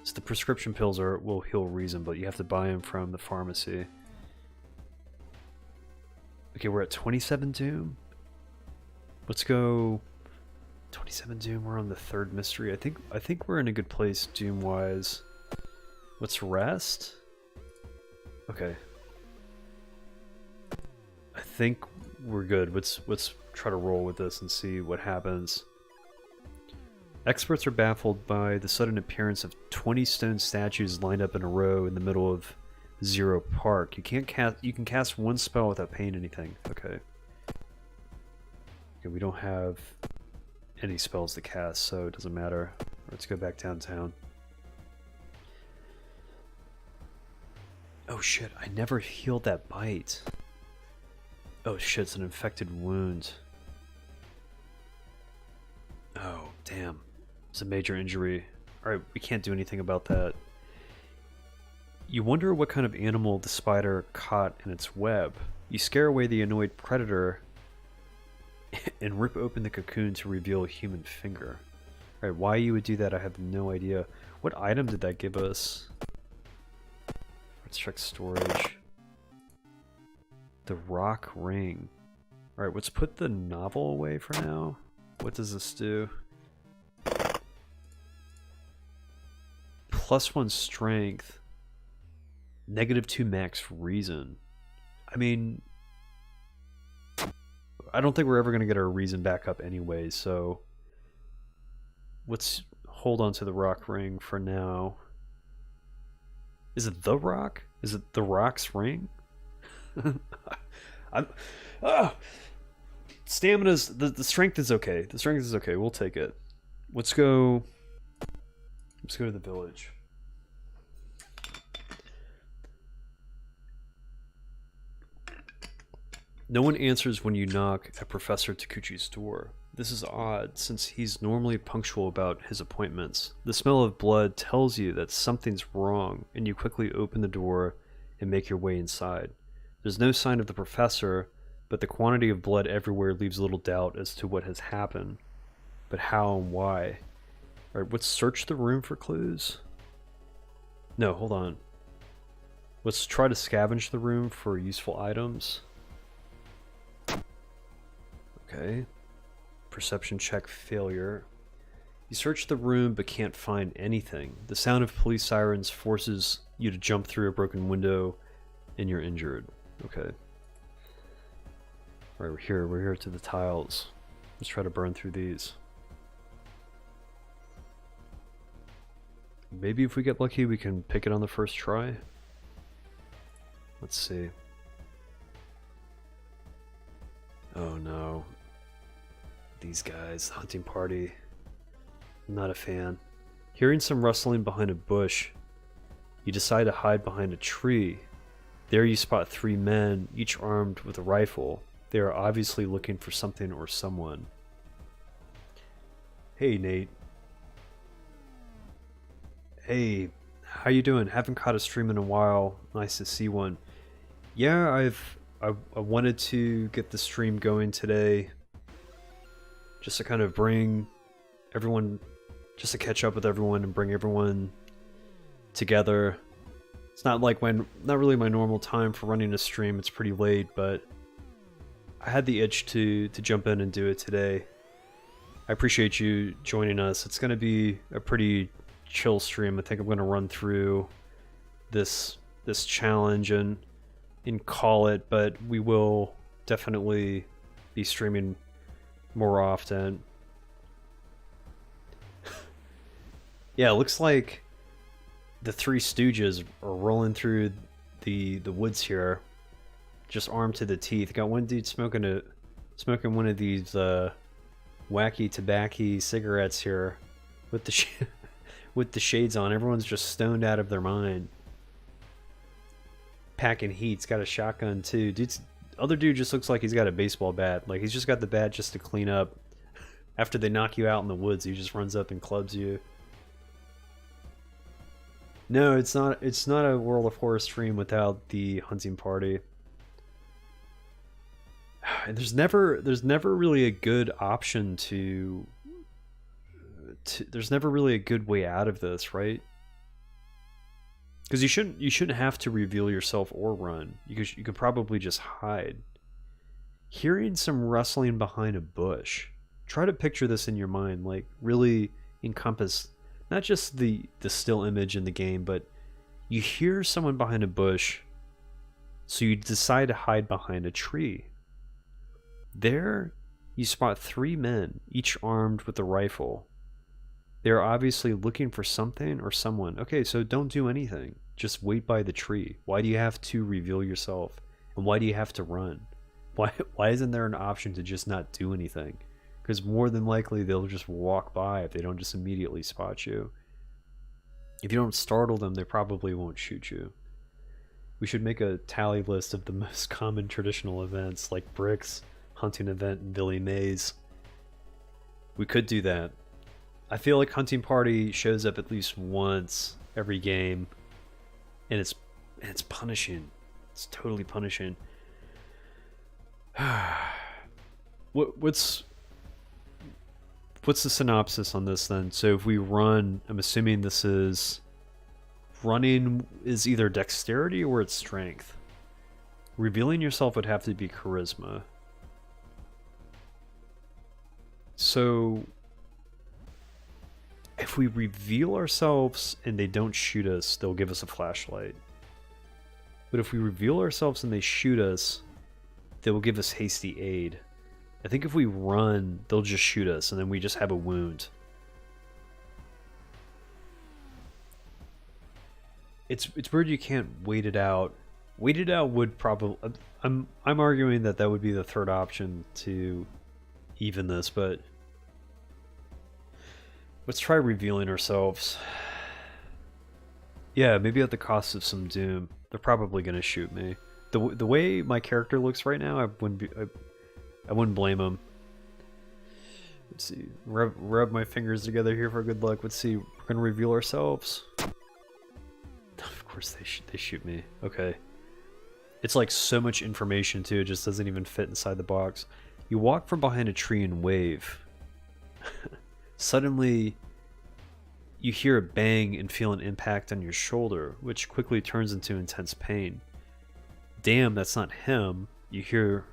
So the prescription pills will heal reason, but you have to buy them from the pharmacy. Okay, we're at 27 Doom. Let's go 27 Doom. We're on the 3rd mystery. I think we're in a good place Doom wise. Let's rest. Okay. I think we're good. Let's try to roll with this and see what happens. Experts are baffled by the sudden appearance of 20 stone statues lined up in a row in the middle of Zero Park. You can cast 1 spell without paying anything. Okay. Okay, we don't have any spells to cast, so it doesn't matter. Let's go back downtown. Oh shit, I never healed that bite. Oh shit, it's an infected wound. Oh, damn. It's a major injury. Alright, we can't do anything about that. You wonder what kind of animal the spider caught in its web. You scare away the annoyed predator and rip open the cocoon to reveal a human finger. Alright, why you would do that, I have no idea. What item did that give us? Let's check storage. The rock ring. Alright, let's put the novel away for now. What does this do? +1 strength. -2 max reason. I mean... I don't think we're ever going to get our reason back up anyway, so... Let's hold on to the rock ring for now. Is it the rock? Is it the rock's ring? Stamina's... The strength is okay. The strength is okay. We'll take it. Let's go to the village. No one answers when you knock at Professor Takuchi's door. This is odd, since he's normally punctual about his appointments. The smell of blood tells you that something's wrong, and you quickly open the door and make your way inside. There's no sign of the professor, but the quantity of blood everywhere leaves little doubt as to what has happened. But how and why? Alright, let's search the room for clues. No, hold on. Let's try to scavenge the room for useful items. Okay. Perception check failure. You search the room but can't find anything. The sound of police sirens forces you to jump through a broken window and you're injured. Okay. Alright, we're here to the tiles. Let's try to burn through these. Maybe if we get lucky we can pick it on the first try. Let's see. Oh no. These guys, hunting party. I'm not a fan. Hearing some rustling behind a bush, You decide to hide behind a tree. There you spot 3 men, each armed with a rifle. They are obviously looking for something or someone. Hey, Nate. Hey, how you doing? Haven't caught a stream in a while. Nice to see one. Yeah, I wanted to get the stream going today, just to kind of bring everyone, just to catch up with everyone and bring everyone together. It's not really my normal time for running a stream. It's pretty late, but I had the itch to jump in and do it today. I appreciate you joining us. It's going to be a pretty chill stream. I think I'm going to run through this challenge and call it, but we will definitely be streaming more often. Yeah, it looks like the Three Stooges are rolling through the woods here, just armed to the teeth. Got one dude smoking one of these wacky tobacco cigarettes here with the with the shades on. Everyone's just stoned out of their mind. Packing heat. He's got a shotgun too. Other dude just looks like he's got a baseball bat. Like he's just got the bat just to clean up. After they knock you out in the woods, he just runs up and clubs you. No, it's not a World of Horror stream without the hunting party. And there's never really a good option to there's never really a good way out of this, right? Because you shouldn't have to reveal yourself or run. You could probably just hide. Hearing some rustling behind a bush. Try to picture this in your mind, like really encompass not just the still image in the game, but you hear someone behind a bush, so you decide to hide behind a tree. There, you spot 3 men, each armed with a rifle. They're obviously looking for something or someone. Okay, so don't do anything. Just wait by the tree. Why do you have to reveal yourself? And why do you have to run? Why isn't there an option to just not do anything? Because more than likely they'll just walk by if they don't just immediately spot you. If you don't startle them, they probably won't shoot you. We should make a tally list of the most common traditional events, like Brick's hunting event and Billy Mays. We could do that. I feel like Hunting Party shows up at least once every game, and it's punishing. It's totally punishing. What's the synopsis on this then? So if we run, I'm assuming this is running is either dexterity or it's strength. Revealing yourself would have to be charisma. So if we reveal ourselves and they don't shoot us, they'll give us a flashlight. But if we reveal ourselves and they shoot us, they will give us hasty aid. I think if we run, they'll just shoot us and then we just have a wound. It's weird you can't wait it out. Wait it out would probably... I'm arguing that would be the third option to even this, but... Let's try revealing ourselves. Yeah, maybe at the cost of some doom. They're probably gonna shoot me. The way my character looks right now, I wouldn't blame him. Let's see. Rub my fingers together here for good luck. Let's see. We're gonna reveal ourselves. Of course they shoot me. Okay. It's like so much information too. It just doesn't even fit inside the box. You walk from behind a tree and wave. Suddenly, you hear a bang and feel an impact on your shoulder, which quickly turns into intense pain. Damn, that's not him. You hear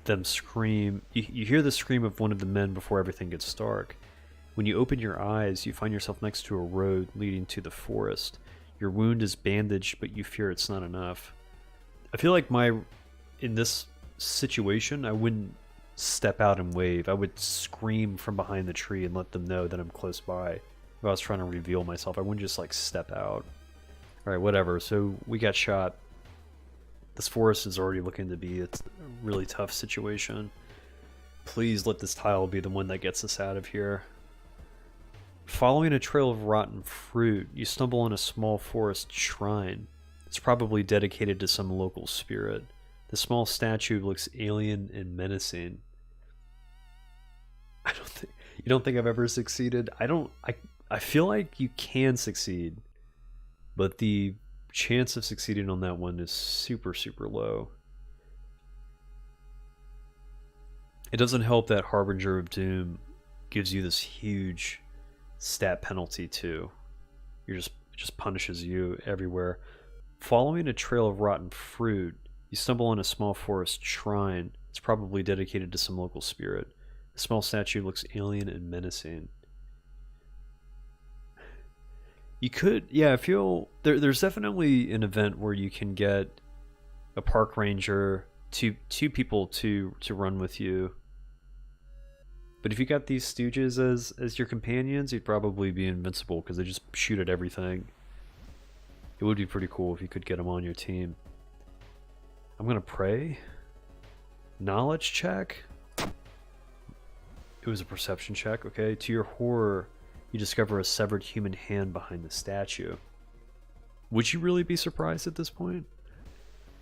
them scream. You hear the scream of one of the men before everything gets dark. When you open your eyes, you find yourself next to a road leading to the forest. Your wound is bandaged, but you fear it's not enough. I feel like in this situation, I wouldn't step out and wave. I would scream from behind the tree and let them know that I'm close by. If I was trying to reveal myself, I wouldn't just like step out. Alright, whatever. So we got shot. This forest is already looking to be a really tough situation. Please let this tile be the one that gets us out of here. Following a trail of rotten fruit, you stumble on a small forest shrine. It's probably dedicated to some local spirit. The small statue looks alien and menacing. I don't think you don't think I've ever succeeded. I feel like you can succeed, but the chance of succeeding on that one is super super low. It doesn't help that Harbinger of Doom gives you this huge stat penalty too. It just punishes you everywhere. Following a trail of rotten fruit, you stumble on a small forest shrine. It's probably dedicated to some local spirit. The small statue looks alien and menacing. You could, yeah, I feel there's definitely an event where you can get a park ranger, two people to run with you. But if you got these stooges as your companions, you'd probably be invincible because they just shoot at everything. It would be pretty cool if you could get them on your team. I'm gonna pray. Knowledge check. It was a perception check, okay. To your horror, you discover a severed human hand behind the statue. Would you really be surprised at this point?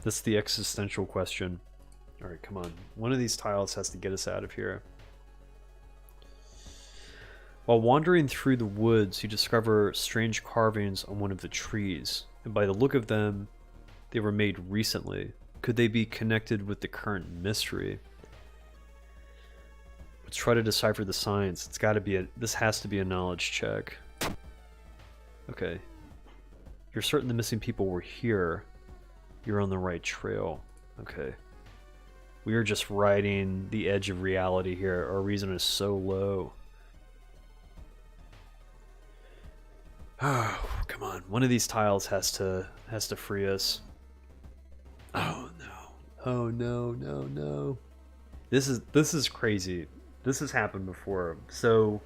That's the existential question. Alright, come on. One of these tiles has to get us out of here. While wandering through the woods, you discover strange carvings on one of the trees. And by the look of them, they were made recently. Could they be connected with the current mystery? Let's try to decipher the signs. It's got to be this has to be a knowledge check. Okay. You're certain the missing people were here. You're on the right trail. Okay. We are just riding the edge of reality here. Our reason is so low. Oh, come on. One of these tiles has to free us. Oh no. Oh no, no, no. This is crazy. This has happened before. So,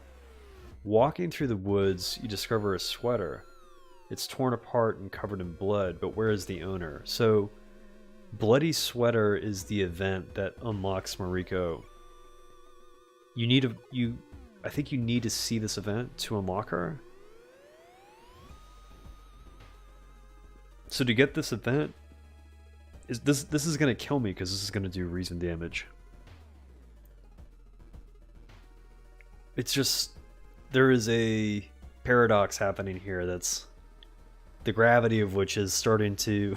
walking through the woods, you discover a sweater. It's torn apart and covered in blood, but where is the owner? So, Bloody Sweater is the event that unlocks Mariko. I think you need to see this event to unlock her. So to get this event, this is gonna kill me because this is gonna do reason damage. It's just there is a paradox happening here that's the gravity of which is starting to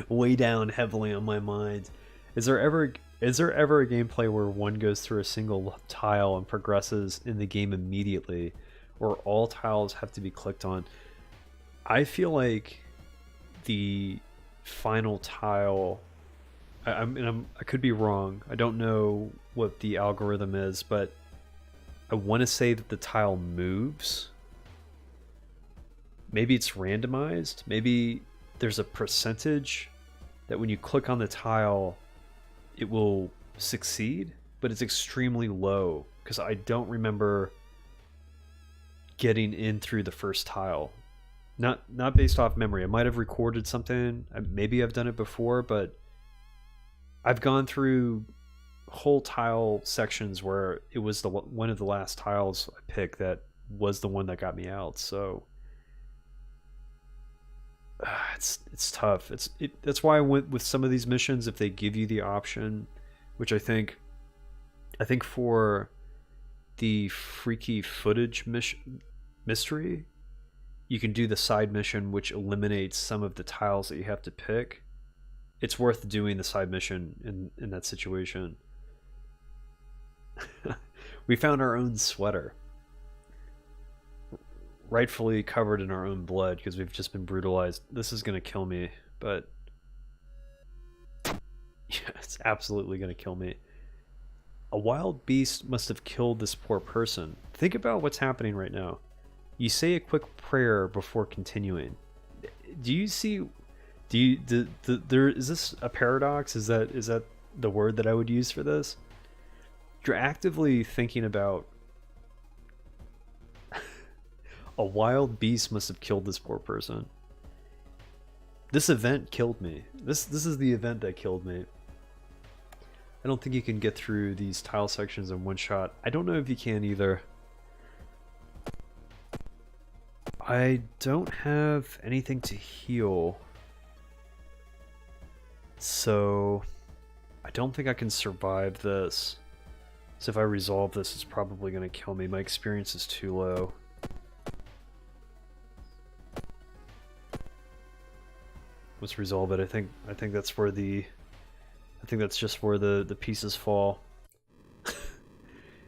weigh down heavily on my mind. Is there ever a gameplay where one goes through a single tile and progresses in the game immediately, or all tiles have to be clicked on? I feel like the final tile, I could be wrong. I don't know what the algorithm is, but I want to say that the tile moves. Maybe it's randomized. Maybe there's a percentage that when you click on the tile, it will succeed, but it's extremely low because I don't remember getting in through the first tile. Not based off memory. I might have recorded something. Maybe I've done it before, but I've gone through whole tile sections where it was one of the last tiles I picked that was the one that got me out. So it's tough. That's why I went with some of these missions if they give you the option, which I think for the freaky footage mystery, you can do the side mission which eliminates some of the tiles that you have to pick. It's worth doing the side mission in that situation. We found our own sweater. Rightfully covered in our own blood because we've just been brutalized. This is going to kill me, but yeah, it's absolutely going to kill me. A wild beast must have killed this poor person. Think about what's happening right now. You say a quick prayer before continuing. Do you see? Is this a paradox? Is that the word that I would use for this? You're actively thinking about a wild beast must have killed this poor person. This event killed me. This is the event that killed me. I don't think you can get through these tile sections in one shot. I don't know if you can either. I don't have anything to heal. So I don't think I can survive this. So if I resolve this, it's probably going to kill me. My experience is too low. Let's resolve it. I think that's where that's just where the pieces fall.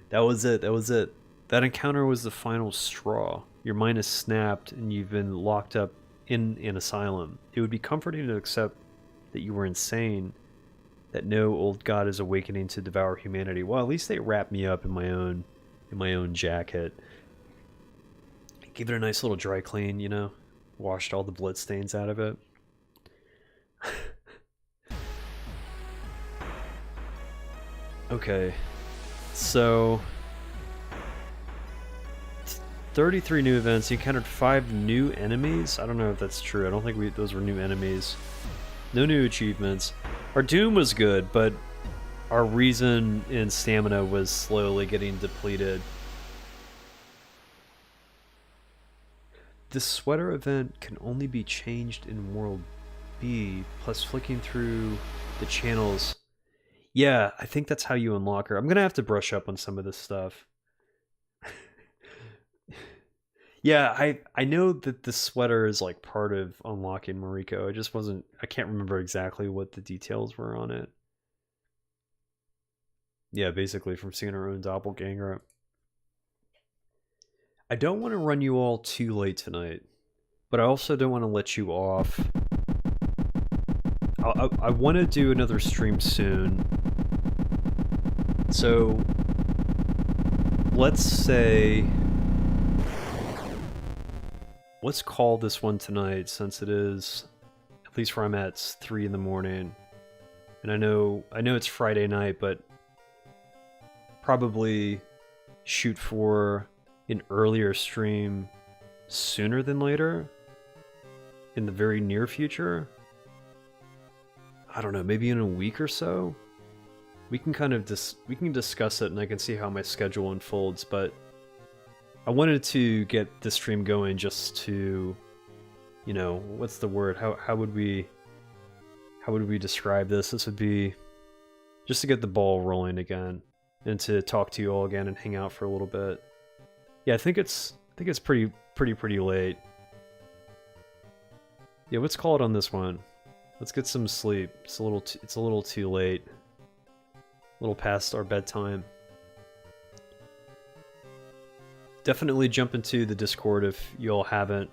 That was it. That was it. That encounter was the final straw. Your mind is snapped and you've been locked up in an asylum. It would be comforting to accept that you were insane, that no old god is awakening to devour humanity. Well, at least they wrapped me up in my own jacket. Give it a nice little dry clean, you know? Washed all the blood stains out of it. Okay. So 33 new events. You encountered 5 new enemies. I don't know if that's true. I don't think those were new enemies. No new achievements. Our Doom was good, but our reason and stamina was slowly getting depleted. The sweater event can only be changed in World B, plus flicking through the channels. Yeah, I think that's how you unlock her. I'm gonna have to brush up on some of this stuff. Yeah, I know that the sweater is like part of unlocking Mariko. I can't remember exactly what the details were on it. Yeah, basically from seeing our own doppelganger. I don't want to run you all too late tonight, but I also don't want to let you off. I want to do another stream soon. So let's say, let's call this one tonight, since it is, at least where I'm at, it's 3 in the morning. And I know it's Friday night, but probably shoot for an earlier stream sooner than later in the very near future. I don't know, maybe in a week or so. We can kind of discuss it, and I can see how my schedule unfolds, but I wanted to get the stream going just to, you know, what's the word? How would we describe this? This would be just to get the ball rolling again and to talk to you all again and hang out for a little bit. Yeah, I think it's pretty late. Yeah, let's call it on this one. Let's get some sleep. It's a little too late. A little past our bedtime. Definitely jump into the Discord if you all haven't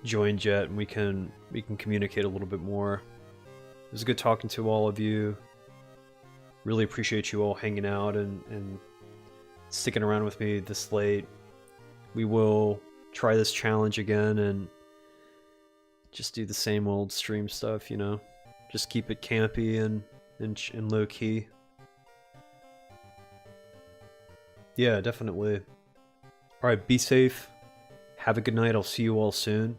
joined yet, and we can communicate a little bit more. It was good talking to all of you. Really appreciate you all hanging out and sticking around with me this late. We will try this challenge again and just do the same old stream stuff, you know? Just keep it campy and low key. Yeah, definitely. Alright, be safe. Have a good night. I'll see you all soon.